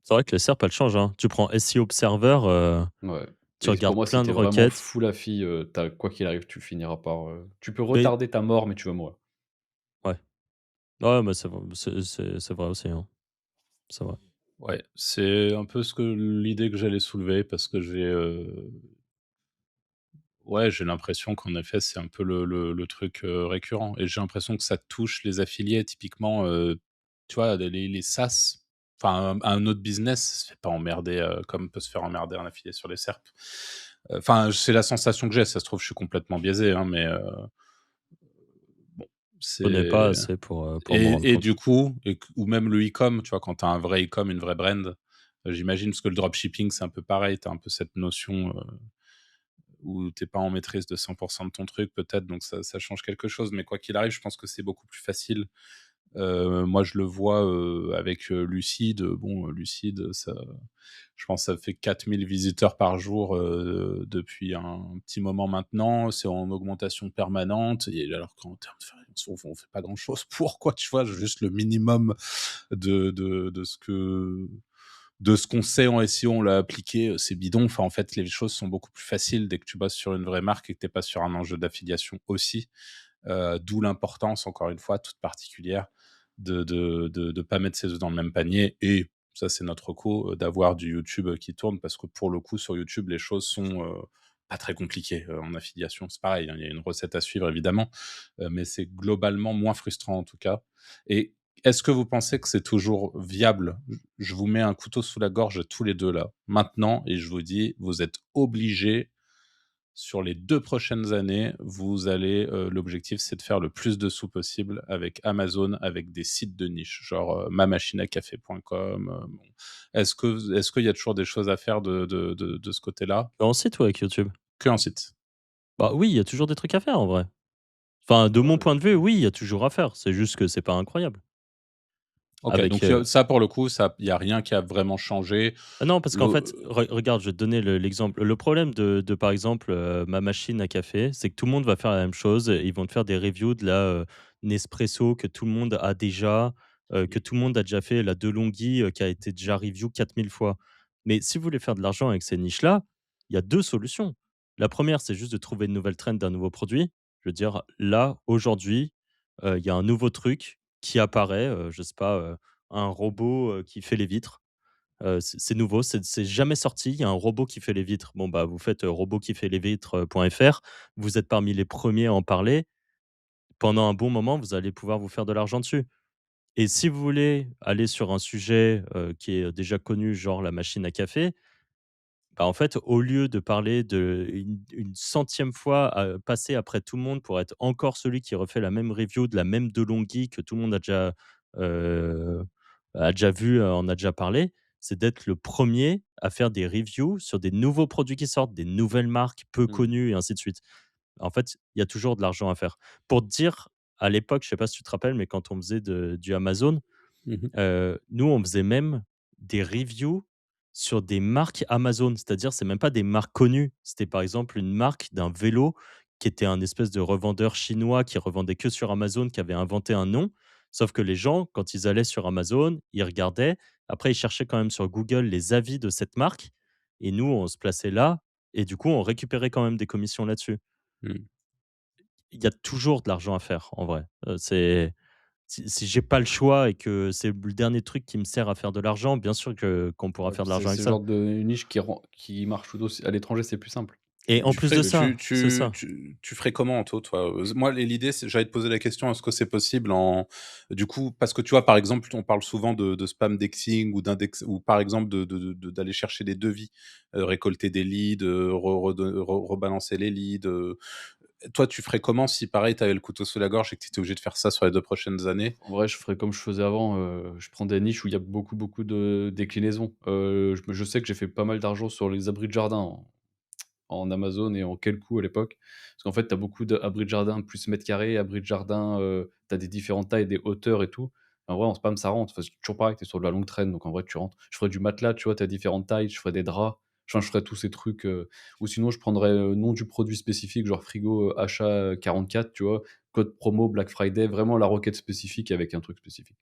C'est vrai que les SERP, elles changent, hein. Tu prends SEO Observer, Ouais, tu et pour regardes moi, si plein tu de es vraiment requêtes, full affi, tu quoi qu'il arrive, tu finiras par, tu peux mais retarder ta mort, mais tu vas mourir. ouais. Ouais, mais c'est vrai aussi, hein. C'est vrai. Ouais, c'est un peu l'idée que j'allais soulever parce que ouais, j'ai l'impression qu'en effet, c'est un peu le truc, récurrent et j'ai l'impression que ça touche les affiliés typiquement, tu vois, les SaaS, enfin un autre business se fait pas emmerder, comme peut se faire emmerder un affilié sur les SERP. Enfin, c'est la sensation que j'ai, ça se trouve, je suis complètement biaisé, hein, mais bon, Je connais pas c'est assez pour m'en rendre et compte. du coup ou même le e-com, tu vois, quand tu as un vrai e-com, une vraie brand, j'imagine parce que le dropshipping, c'est un peu pareil, tu as un peu cette notion, où tu es pas en maîtrise de 100 de ton truc peut-être, donc ça change quelque chose. Mais quoi qu'il arrive, je pense que c'est beaucoup plus facile. Moi, je le vois, avec, Lucide. Bon, Lucide, ça je pense ça fait 4 000 visiteurs par jour, depuis un petit moment maintenant. C'est en augmentation permanente et alors qu'en termes de on fait pas grand-chose pour quoi, tu vois? Juste le minimum de ce qu'on sait en SEO, on l'a appliqué, c'est bidon. Enfin, en fait, les choses sont beaucoup plus faciles dès que tu bosses sur une vraie marque et que tu es pas sur un enjeu d'affiliation aussi. D'où l'importance, encore une fois, toute particulière de pas mettre ses œufs dans le même panier et ça, c'est notre reco, d'avoir du YouTube, qui tourne parce que pour le coup, sur YouTube, les choses sont, pas très compliquées, en affiliation. C'est pareil, hein, il y a une recette à suivre évidemment, mais c'est globalement moins frustrant en tout cas. Et est-ce que vous pensez que c'est toujours viable? Je vous mets un couteau sous la gorge tous les 2 là, maintenant et je vous dis, vous êtes obligés sur les 2 prochaines années, vous allez, l'objectif, c'est de faire le plus de sous possible avec Amazon, avec des sites de niche, genre, mamachinacafé.com, bon. Est-ce qu'il y a toujours des choses à faire de ce côté-là? En site ou avec YouTube? Qu'un site? Bah, oui, il y a toujours des trucs à faire en vrai. Enfin, de mon Ouais, point de vue, oui, il y a toujours à faire. C'est juste que c'est pas incroyable. OK, Avec, donc ça pour le coup, il y a rien qui a vraiment changé. non, parce qu'en Le fait, regarde, je vais te donner l'exemple. Le problème par exemple, ma machine à café, c'est que tout le monde va faire la même chose. Ils vont te faire des reviews de la, Nespresso que tout le monde a déjà, que tout le monde a déjà fait, la DeLonghi, qui a été déjà review 4000 fois. Mais si vous voulez faire de l'argent avec ces niches-là, il y a 2 solutions. La première, c'est juste de trouver une nouvelle trend d'un nouveau produit. Je veux dire, là, aujourd'hui, il y a un nouveau truc qui apparaît, je sais pas, un robot, qui fait les vitres. C'est nouveau, c'est jamais sorti. Il y a un robot qui fait les vitres. Bon, bah, vous faites, robot qui fait les vitres.fr. Vous êtes parmi les premiers à en parler. Pendant un bon moment, vous allez pouvoir vous faire de l'argent dessus. Et si vous voulez aller sur un sujet, qui est déjà connu, genre la machine à café, bah, en fait, au lieu de parler de une 100e fois, passer après tout le monde pour être encore celui qui refait la même review de la même DeLonghi que tout le monde heu, a déjà vu, en a déjà parlé, c'est d'être le premier à faire des reviews sur des nouveaux produits qui sortent, des nouvelles marques peu Mmh. connues et ainsi de suite. En fait, il y a toujours de l'argent à faire. Pour te dire, à l'époque, je sais pas si tu te rappelles, mais quand on faisait du Amazon, Mmh. nous, on faisait même des reviews sur des marques Amazon. C'est-à-dire, c'est même pas des marques connues. C'était par exemple une marque d'un vélo qui était un espèce de revendeur chinois qui revendait que sur Amazon, qui avait inventé un nom. Sauf que les gens, quand ils allaient sur Amazon, ils regardaient. Après, ils cherchaient quand même sur Google les avis de cette marque. Et nous, on se plaçait là. Et du coup, on récupérait quand même des commissions là-dessus. Mmh. Il y a toujours de l'argent à faire, en vrai. Si j'ai pas le choix et que c'est le dernier truc qui me sert à faire de l'argent, bien sûr que qu'on pourra Ouais, faire puis de l'argent avec c'est le ça. genre de niche qui marche tout aussi à l'étranger, c'est plus simple. Et en Tu plus de ferais C'est ça, c'est ça. tu ferais comment toi? Moi l'idée c'est j'allais te poser la question, est-ce que c'est possible en du coup parce que tu vois, par exemple, on parle souvent de spam dexing ou d'index ou par exemple d'aller chercher des devis, récolter des leads, re rede re rebalancer les leads, toi tu ferais comment si pareil tu avais le couteau sous la gorge et que tu étais obligé de faire ça sur les 2 prochaines années? En vrai, je ferais comme je faisais avant, je prends des niches où il y a beaucoup, beaucoup de déclinaisons. Je sais que j'ai fait pas mal d'argent sur les abris de jardin en Amazon et en quel coût à l'époque. Parce qu'en fait, tu as beaucoup d'abris de jardin plus mètres carrés, abris de jardin, tu as des différentes tailles, des hauteurs et tout. En vrai, en spam, ça rentre. Enfin, c'est toujours pareil, tu es sur de la longue traîne, donc en vrai, tu rentres. Je ferais du matelas, tu vois, tu as différentes tailles, je ferais des draps, enfin, je ferais tous ces trucs, ou sinon je prendrais, nom du produit spécifique, genre frigo, achat, 44, tu vois? Code promo Black Friday, vraiment la requête spécifique avec un truc spécifique.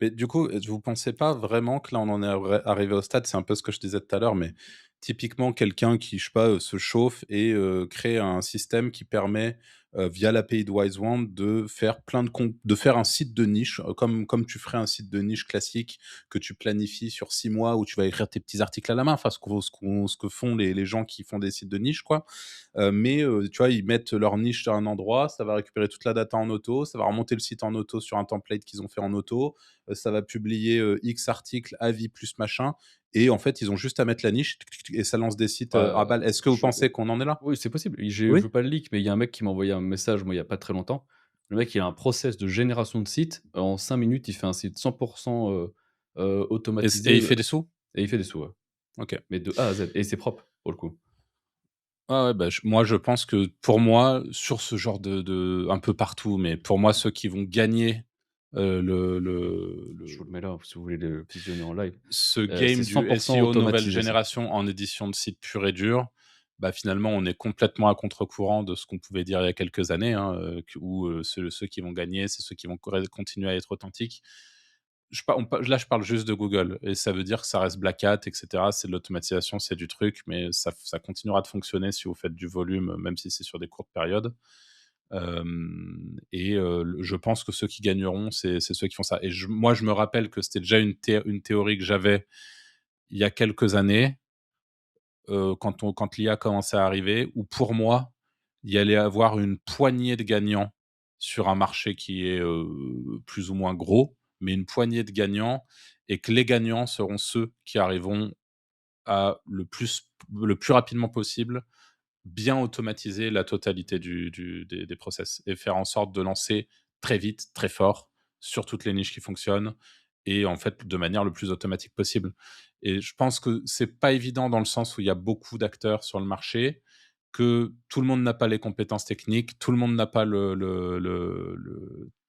Mais du coup, vous pensez pas vraiment que là, on en est arrivé au stade, c'est un peu ce que je disais tout à l'heure, mais typiquement quelqu'un qui, je sais pas, se chauffe et crée un système qui permet, via l'API de WiseWand de faire plein de faire un site de niche, comme tu ferais un site de niche classique que tu planifies sur 6 mois où tu vas écrire tes petits articles à la main, enfin ce que font les gens qui font des sites de niche quoi. Mais tu vois, ils mettent leur niche sur un endroit, ça va récupérer toute la data en auto, ça va remonter le site en auto sur un template qu'ils ont fait en auto, ça va publier, X articles, avis plus machin et en fait, ils ont juste à mettre la niche tic, tic, tic et ça lance des sites, à Bah, balle. Est-ce que vous je pensez qu'on en est là? oui, c'est possible. Je Oui? veux pas le leak, mais il y a un mec qui m'a envoyé un message, moi, il y a pas très longtemps. Le mec, il a un process de génération de site. En 5 minutes, il fait un site 100 Et automatisé, il fait des sous? et il fait des sous, ouais. OK. Mais de A à Z et c'est propre, pour le coup. Ouais, ouais, bah, moi, je pense que pour moi, sur ce genre de un peu partout, mais pour moi, ceux qui vont gagner, Je vous le mets là, si vous voulez le visionner en live. ce C'est game 100 du SEO nouvelle automatisé ça. génération en édition de site pur et dur, bah, finalement, on est complètement à contre-courant de ce qu'on pouvait dire il y a quelques années, hein, où ceux qui vont gagner, c'est ceux qui vont continuer à être authentiques. Là, je parle juste de Google et ça veut dire que ça reste Black Hat, et cetera. C'est de l'automatisation, c'est du truc, mais ça continuera de fonctionner si vous faites du volume, même si c'est sur des courtes périodes. Je pense que ceux qui gagneront, c'est ceux qui font ça. Et moi, je me rappelle que c'était déjà une théorie que j'avais il y a quelques années, quand l'IA commençait à arriver, où pour moi, il y allait avoir une poignée de gagnants sur un marché qui est, plus ou moins gros, mais une poignée de gagnants et que les gagnants seront ceux qui arriveront à le plus rapidement possible, bien automatiser la totalité des process et faire en sorte de lancer très vite, très fort sur toutes les niches qui fonctionnent et en fait de manière le plus automatique possible. Et je pense que c'est pas évident dans le sens où il y a beaucoup d'acteurs sur le marché, que tout le monde n'a pas les compétences techniques, tout le monde n'a pas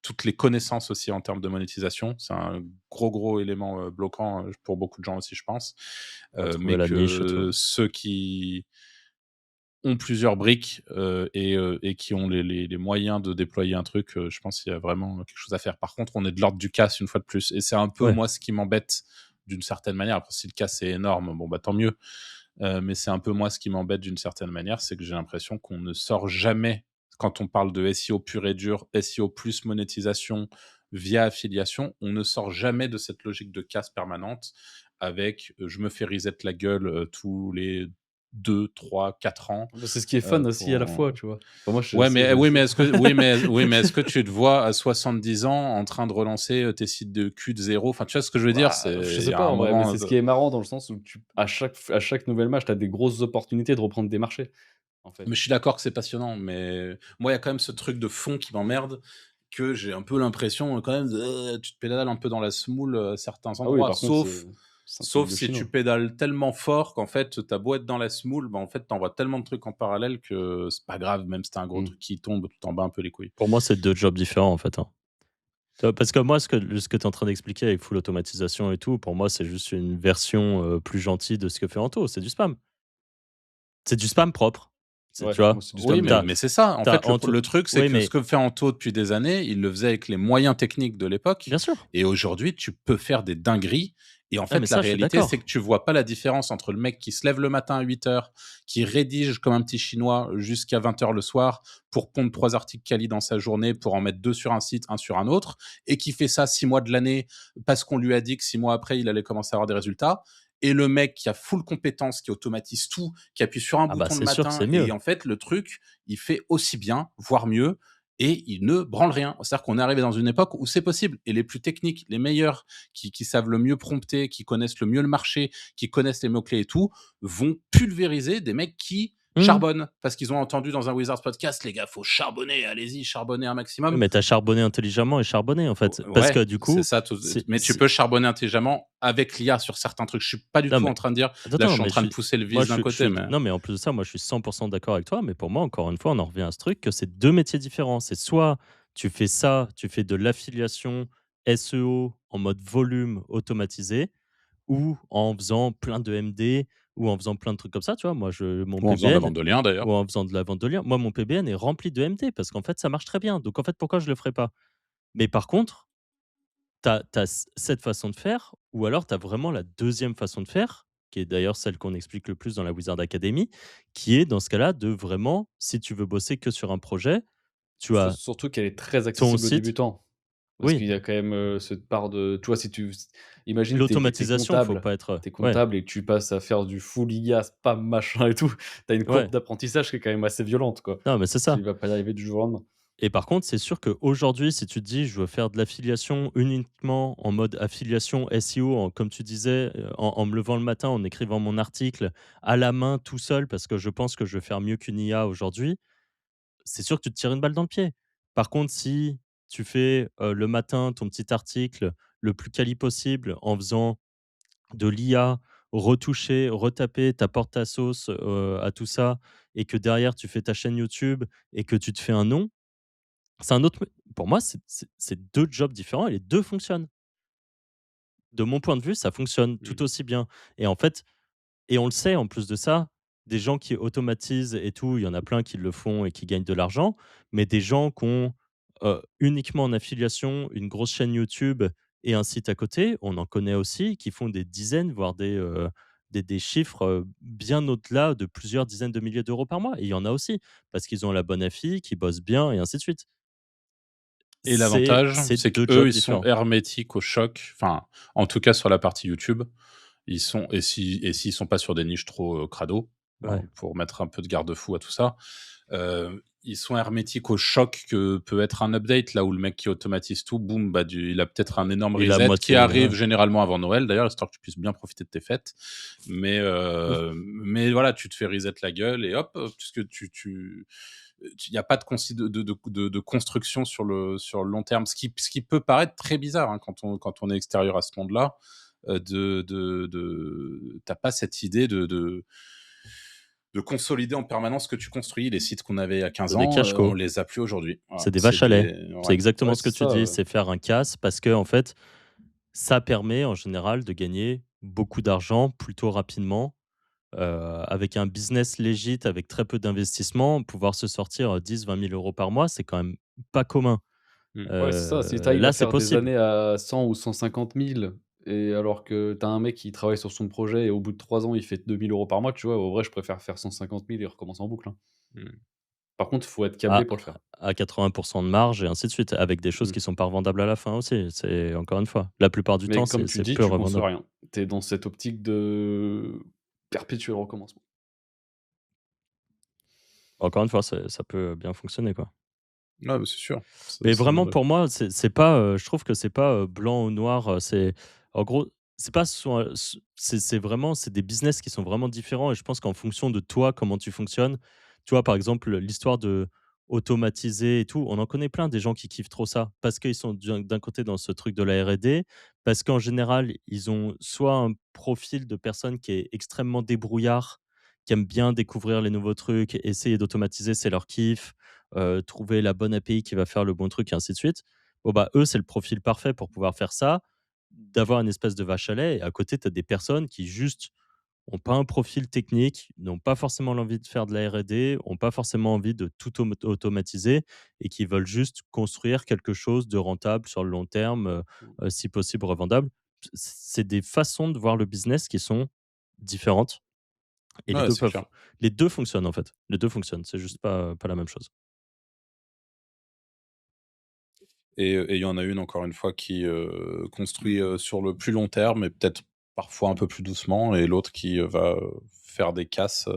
toutes les connaissances aussi en termes de monétisation. C'est un gros élément bloquant pour beaucoup de gens aussi, je pense. Ouais, trouver Mais la niche et tout. que ceux qui ont plusieurs briques, et qui ont les moyens de déployer un truc, je pense qu'il y a vraiment quelque chose à faire. Par contre, on est de l'ordre du casse une fois de plus et c'est un peu Ouais. moi ce qui m'embête d'une certaine manière. Après si le casse est énorme, bon, bah, tant mieux. Mais c'est un peu moi ce qui m'embête d'une certaine manière, c'est que j'ai l'impression qu'on ne sort jamais quand on parle de SEO pur et dur, SEO plus monétisation via affiliation, on ne sort jamais de cette logique de casse permanente avec, je me fais reset la gueule, tous les 2, 3, 4 ans Bah, c'est ce qui est fun aussi à la fois, pour. tu vois? Enfin, moi, je Ouais, sais, mais je oui, sais mais est-ce que est-ce que tu te vois à 70 ans en train de relancer tes sites de cul de zéro? Enfin, tu vois ce que je veux dire? bah, je C'est il sais y a pas un en vrai, mais moment. c'est ce qui est marrant dans le sens où à chaque nouvelle match, tu as des grosses opportunités de reprendre des marchés, en fait. Mais je suis d'accord que c'est passionnant, mais moi, il y a quand même ce truc de fond qui m'emmerde, que j'ai un peu l'impression, quand même, tu te pédales un peu dans la semoule à certains Ah oui, endroits, par contre, sauf c'est un truc sauf de si tu chinois. pédales tellement fort qu'en fait, tu beau être dans la semoule, bah, en fait, tu envoies tellement de trucs en parallèle que c'est pas grave, même si tu un gros Mmh. truc qui tombe, tu t'en bats un peu les couilles. Pour moi, c'est 2 jobs différents, en fait, hein. Tu vois? Parce que moi, ce que tu es en train d'expliquer avec full automatisation et tout, pour moi, c'est juste une version, plus gentille de ce que fait Anto. C'est du spam. C'est du spam propre. C'est Ouais, tu vois? moi, c'est du Oui, spam mais direct. mais c'est ça. En Tu as fait, Anto le truc, c'est oui, que ce mais que fait Anto depuis des années, il le faisait avec les moyens techniques de l'époque bien sûr. et aujourd'hui, tu peux faire des dingueries et en Ah, mais fait, la ça, je suis réalité, c'est que d'accord. tu vois pas la différence entre le mec qui se lève le matin à 8 heures, qui rédige comme un petit chinois jusqu'à 20 heures le soir pour pondre 3 articles quali dans sa journée, pour en mettre 2 sur un site, un sur un autre et qui fait ça 6 mois de l'année parce qu'on lui a dit que 6 mois après, il allait commencer à avoir des résultats et le mec qui a full compétence, qui automatise tout, qui appuie sur un Ah bah, bouton le c'est sûr que matin c'est mieux. et en fait, le truc, il fait aussi bien, voire mieux, et il ne branle rien. C'est-à-dire qu'on est arrivé dans une époque où c'est possible. Et les plus techniques, les meilleurs, qui savent le mieux prompter, qui connaissent le mieux le marché, qui connaissent les mots-clés et tout, vont pulvériser des mecs qui Mmh. charbonnent. Parce qu'ils ont entendu dans un Wizards podcast, les gars, faut charbonner, allez-y, charbonner un Oui, maximum. mais tu as charbonné intelligemment et charbonné, en fait. Parce Ouais, que du c'est coup, ça. Mais tu c'est peux charbonner intelligemment avec l'IA sur certains trucs. Je suis pas du non, tout en mais train de dire, attends, là, je attends, suis en mais train de pousser le moi, vice d'un je côté, suis mais. non, mais en plus de ça, moi, je suis 100 d'accord avec toi, mais pour moi, encore une fois, on en revient à ce truc que c'est 2 métiers différents. C'est soit tu fais ça, tu fais de l'affiliation SEO en mode volume automatisé ou en faisant plein de MD ou en faisant plein de trucs comme ça, tu vois? Moi, mon Ou en faisant de la PBN vente de liens, d'ailleurs. ou en faisant de la vente de liens. Moi, mon PBN est rempli de MD parce qu'en fait, ça marche très bien. Donc en fait, pourquoi je le ferais pas? Mais par contre, tu as cette façon de faire ou alors tu as vraiment la deuxième façon de faire, qui est d'ailleurs celle qu'on explique le plus dans la Wizard Academy, qui est dans ce cas-là de vraiment, si tu veux bosser que sur un projet, tu as Surtout qu'elle est très ton accessible aux site débutants. Parce oui, qu'il y a quand même, cette part de tu vois, si tu imagine l'automatisation, faut pas être, tu ouais, comptable et que tu passes à faire du full IA, spam, machin et tout, tu as une courbe ouais. d'apprentissage qui est quand même assez violente, quoi. Non, mais c'est ça. Tu vas pas y arriver du jour au lendemain. Et par contre, c'est sûr qu'aujourd'hui, si tu te dis: «Je veux faire de l'affiliation uniquement en mode affiliation SEO», comme tu disais, en me levant le matin, en écrivant mon article à la main, tout seul, parce que je pense que je vais faire mieux qu'une IA aujourd'hui, c'est sûr que tu te tires une balle dans le pied. Par contre, si tu fais, le matin ton petit article le plus quali possible en faisant de l'IA, retoucher, retaper, tu apportes ta sauce, à tout ça et que derrière tu fais ta chaîne YouTube et que tu te fais un nom, c'est un autre pour moi, c'est 2 jobs différents et les 2 fonctionnent. De mon point de vue, ça fonctionne Mmh. tout aussi bien et en fait et on le sait en plus de ça, des gens qui automatisent et tout, il y en a plein qui le font et qui gagnent de l'argent, mais des gens qui ont, uniquement en affiliation une grosse chaîne YouTube et un site à côté, on en connaît aussi qui font des dizaines, voire des chiffres, bien au-delà de plusieurs dizaines de milliers d'euros par mois et il y en a aussi, parce qu'ils ont la bonne affi, qu'ils bossent bien et ainsi de suite. Et C'est l'avantage, c'est c'est 2 qu'eux, jobs ils sont différents. hermétiques au choc. Enfin, en tout cas sur la partie YouTube, ils sont s'ils sont pas sur des niches trop, crado, hein, Ouais. pour mettre un peu de garde-fou à tout ça, ils sont hermétiques au choc que peut être un update. Là où le mec qui automatise tout, boum, bah, il a peut-être un énorme Et la reset qui moitié arrive ouais. généralement avant Noël d'ailleurs, histoire que tu puisses bien profiter de tes fêtes. Mais voilà, tu te fais reset la gueule et hop, puisque il y a pas de construction sur le long terme. Ce qui peut paraître très bizarre, hein, quand on est extérieur à ce monde-là, t'as pas cette idée de consolider en permanence ce que tu construis. Les sites qu'on avait il y a 15 C'est des ans, cash on co. les a plus aujourd'hui. C'est Voilà, des c'est vaches à lait. des C'est ouais. exactement Ouais, ce que c'est tu ça, dis, c'est faire un casse parce que en fait, ça permet en général de gagner beaucoup d'argent plutôt rapidement, avec un business legit, avec très peu d'investissement, pouvoir se sortir, 10 000 - 20 000 € par mois, c'est quand même pas commun. Mmh. Ouais, c'est ça, si tu arrives à Là, c'est faire des possible. années à 100 ou 150 000 et alors que tu as un mec qui travaille sur son projet et au bout de 3 ans, il fait 2 000 € par mois, tu vois? En vrai, je préfère faire 150 000 et recommencer en boucle, hein. Mmh. Par contre, il faut être câblé À pour le faire. à 80 de marge et ainsi de suite, avec des choses Mmh. qui sont pas revendables à la fin aussi. C'est encore une fois, la plupart du temps, Mais comme tu c'est dis, peu tu conçois revendable. rien. Tu es dans cette optique de perpétuel recommencement. Encore une fois, ça peut bien fonctionner, quoi. Ouais, bah, c'est sûr. Mais Ça vraiment, demande. pour moi, c'est pas, je trouve que c'est pas, blanc ou noir, c'est en gros, c'est pas soit c'est vraiment c'est des business qui sont vraiment différents et je pense qu'en fonction de toi, comment tu fonctionnes, tu vois, par exemple, l'histoire de automatiser et tout, on en connaît plein des gens qui kiffent trop ça parce qu'ils sont d'un côté dans ce truc de la R&D, parce qu'en général, ils ont soit un profil de personne qui est extrêmement débrouillard, qui aime bien découvrir les nouveaux trucs, essayer d'automatiser, c'est leur kiff, trouver la bonne API qui va faire le bon truc et ainsi de suite. Bon, bah, eux, c'est le profil parfait pour pouvoir faire ça, d'avoir une espèce de vache à lait et à côté, tu as des personnes qui juste ont pas un profil technique, n'ont pas forcément l'envie de faire de la R&D, ont pas forcément envie de tout automatiser et qui veulent juste construire quelque chose de rentable sur le long terme, si possible revendable. C'est des façons de voir le business qui sont différentes et Ouais, c'est clair. les 2 fonctionnent, en fait. Les 2 fonctionnent, c'est juste pas la même chose. Et il y en a une, encore une fois, qui, construit, sur le plus long terme et peut-être parfois un peu plus doucement et l'autre qui, va, faire des casses,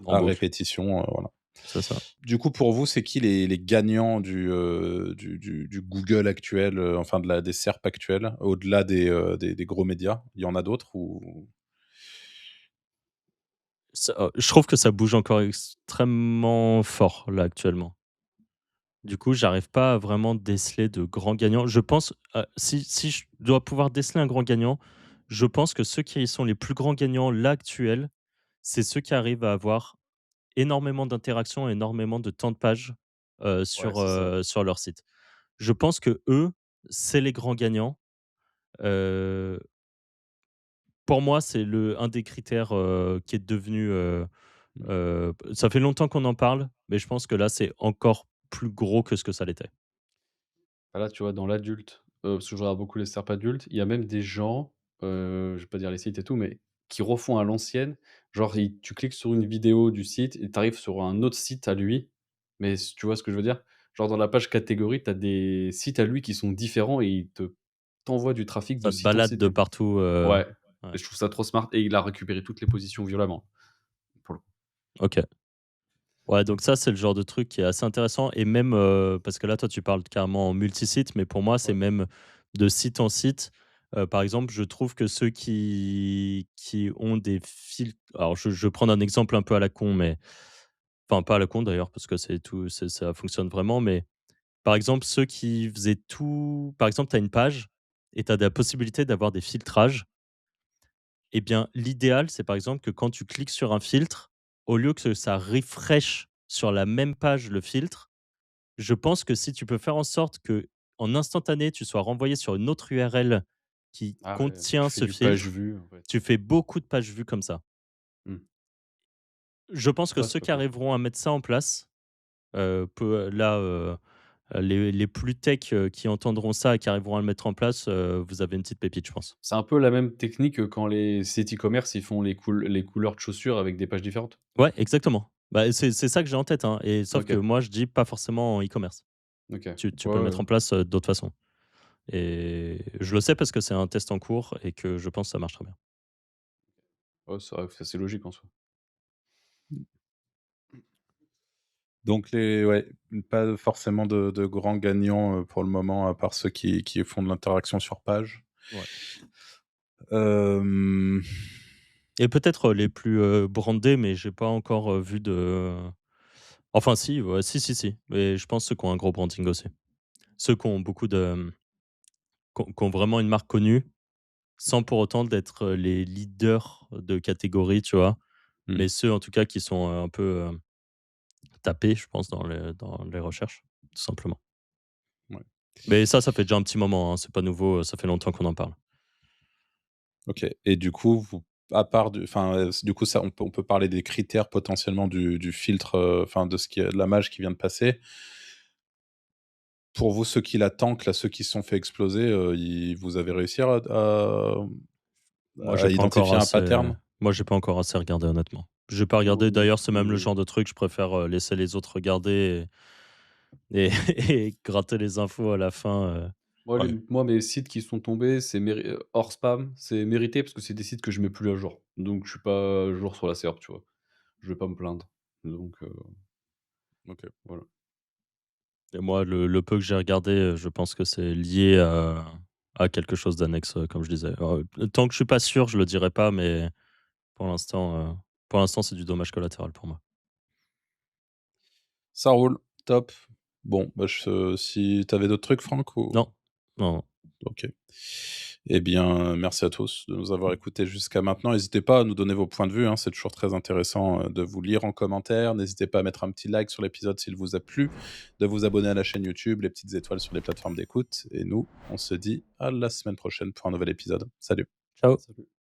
à Embauche, répétition, voilà. c'est ça. Du coup, pour vous, c'est qui les gagnants du Google actuel, enfin de la des SERP actuels, au-delà des gros médias? Il y en a d'autres ou? Je trouve que ça bouge encore extrêmement fort, là, actuellement. Du coup, j'arrive pas à vraiment déceler de grands gagnants. Je pense, si je dois pouvoir déceler un grand gagnant, je pense que ceux qui sont les plus grands gagnants, là, actuels, c'est ceux qui arrivent à avoir énormément d'interactions, énormément de temps de page, Ouais, c'est ça. sur leur site. Je pense que eux, c'est les grands gagnants. Heu, pour moi, c'est un des critères, qui est devenu, Mmh. ça fait longtemps qu'on en parle, mais je pense que là, c'est encore plus gros que ce que ça l'était. Bah, là, tu vois, dans l'adulte, parce que je regarde beaucoup les SERP adultes, il y a même des gens, je vais pas dire les sites et tout, mais qui refont à l'ancienne. Genre, tu cliques sur une vidéo du site et tu arrives sur un autre site à lui, mais tu vois ce que je veux dire? Genre, dans la page catégorie, tu as des sites à lui qui sont différents et il t'envoie du trafic de Ça te site en balade site, de du coup. partout, Ouais, ouais. et je trouve ça trop smart et il a récupéré toutes les positions violemment, pour le coup. OK. Ouais, donc ça, c'est le genre de truc qui est assez intéressant et même, parce que là, toi, tu parles carrément en multisite, mais pour moi, c'est Ouais. même de site en site. Par exemple, je trouve que ceux qui ont des filtres, alors je vais prendre un exemple un peu à la con, mais enfin, pas à la con d'ailleurs, parce que ça fonctionne vraiment, mais par exemple, ceux qui faisaient tout par exemple, tu as une page et tu as la possibilité d'avoir des filtrages. Eh bien, l'idéal, c'est par exemple que quand tu cliques sur un filtre, au lieu que ça refresh sur la même page le filtre, je pense que si tu peux faire en sorte que en instantané, tu sois renvoyé sur une autre URL qui Ah ouais, tu contient fais ce du page filtre, vue, en fait. tu fais beaucoup de pages vues comme ça. Mmh. Je pense que Ouais, c'est ceux pas qui faux. arriveront à mettre ça en place, les plus tech, qui entendront ça et qui arriveront à le mettre en place, vous avez une petite pépite, je pense. C'est un peu la même technique que quand les sites e-commerce, ils font les couleurs de chaussures avec des pages différentes? Ouais, exactement. Bah, c'est ça que j'ai en tête, hein, et sauf que OK, moi, je dis pas forcément en e-commerce. OK. Tu Ouais, peux le ouais, mettre en place, d'autres façons et je le sais parce que c'est un test en cours et que je pense que ça marche très bien. ouais, c'est vrai que c'est assez logique en soi. Donc ouais, pas forcément de grands gagnants, pour le moment, à part ceux qui font de l'interaction sur page. Ouais, Hem, et peut-être, les plus, brandés, mais j'ai pas encore, vu de enfin si, ouais, si, mais je pense ceux qui ont un gros branding aussi. Ceux qui ont beaucoup de, qui ont vraiment une marque connue, sans pour autant d'être, les leaders de catégorie, tu vois? mmh, Mais ceux en tout cas qui sont, un peu, tapés, je pense, dans les recherches, tout simplement. ouais, Mais ça fait déjà un petit moment, hein, c'est pas nouveau, ça fait longtemps qu'on en parle. OK. Et du coup, à part du coup, ça, on peut parler des critères potentiellement du filtre, enfin de ce qui de la mage qui vient de passer. Pour vous, ceux qui la tankent, là, ceux qui se sont fait exploser, vous avez réussi Moi, à j'ai pas encore identifier un assez pattern? moi, j'ai pas encore assez regardé, honnêtement. J'ai pas regardé, Non d'ailleurs, c'est même le plus. genre de truc, je préfère, laisser les autres regarder et et gratter les infos à la fin, Ouais. Moi, mes sites qui sont tombés, c'est hors spam, c'est mérité parce que c'est des sites que je mets plus à jour. Donc je suis pas à jour sur la SERP, tu vois? Je vais pas me plaindre. Donc Ok. Voilà. Et moi, le peu que j'ai regardé, je pense que c'est lié à quelque chose d'annexe, comme je disais. Tant que je suis pas sûr, je le dirai pas, mais pour l'instant, c'est du dommage collatéral pour moi. Ça roule, top. Bon, bah, si t'avais d'autres trucs, Franck, ou... Non, non. Ok. Eh bien, merci à tous de nous avoir écoutés jusqu'à maintenant. N'hésitez pas à nous donner vos points de vue, hein, c'est toujours très intéressant de vous lire en commentaire. N'hésitez pas à mettre un petit like sur l'épisode s'il vous a plu, de vous abonner à la chaîne YouTube, les petites étoiles sur les plateformes d'écoute. Et nous, on se dit à la semaine prochaine pour un nouvel épisode. Salut. Ciao. Salut.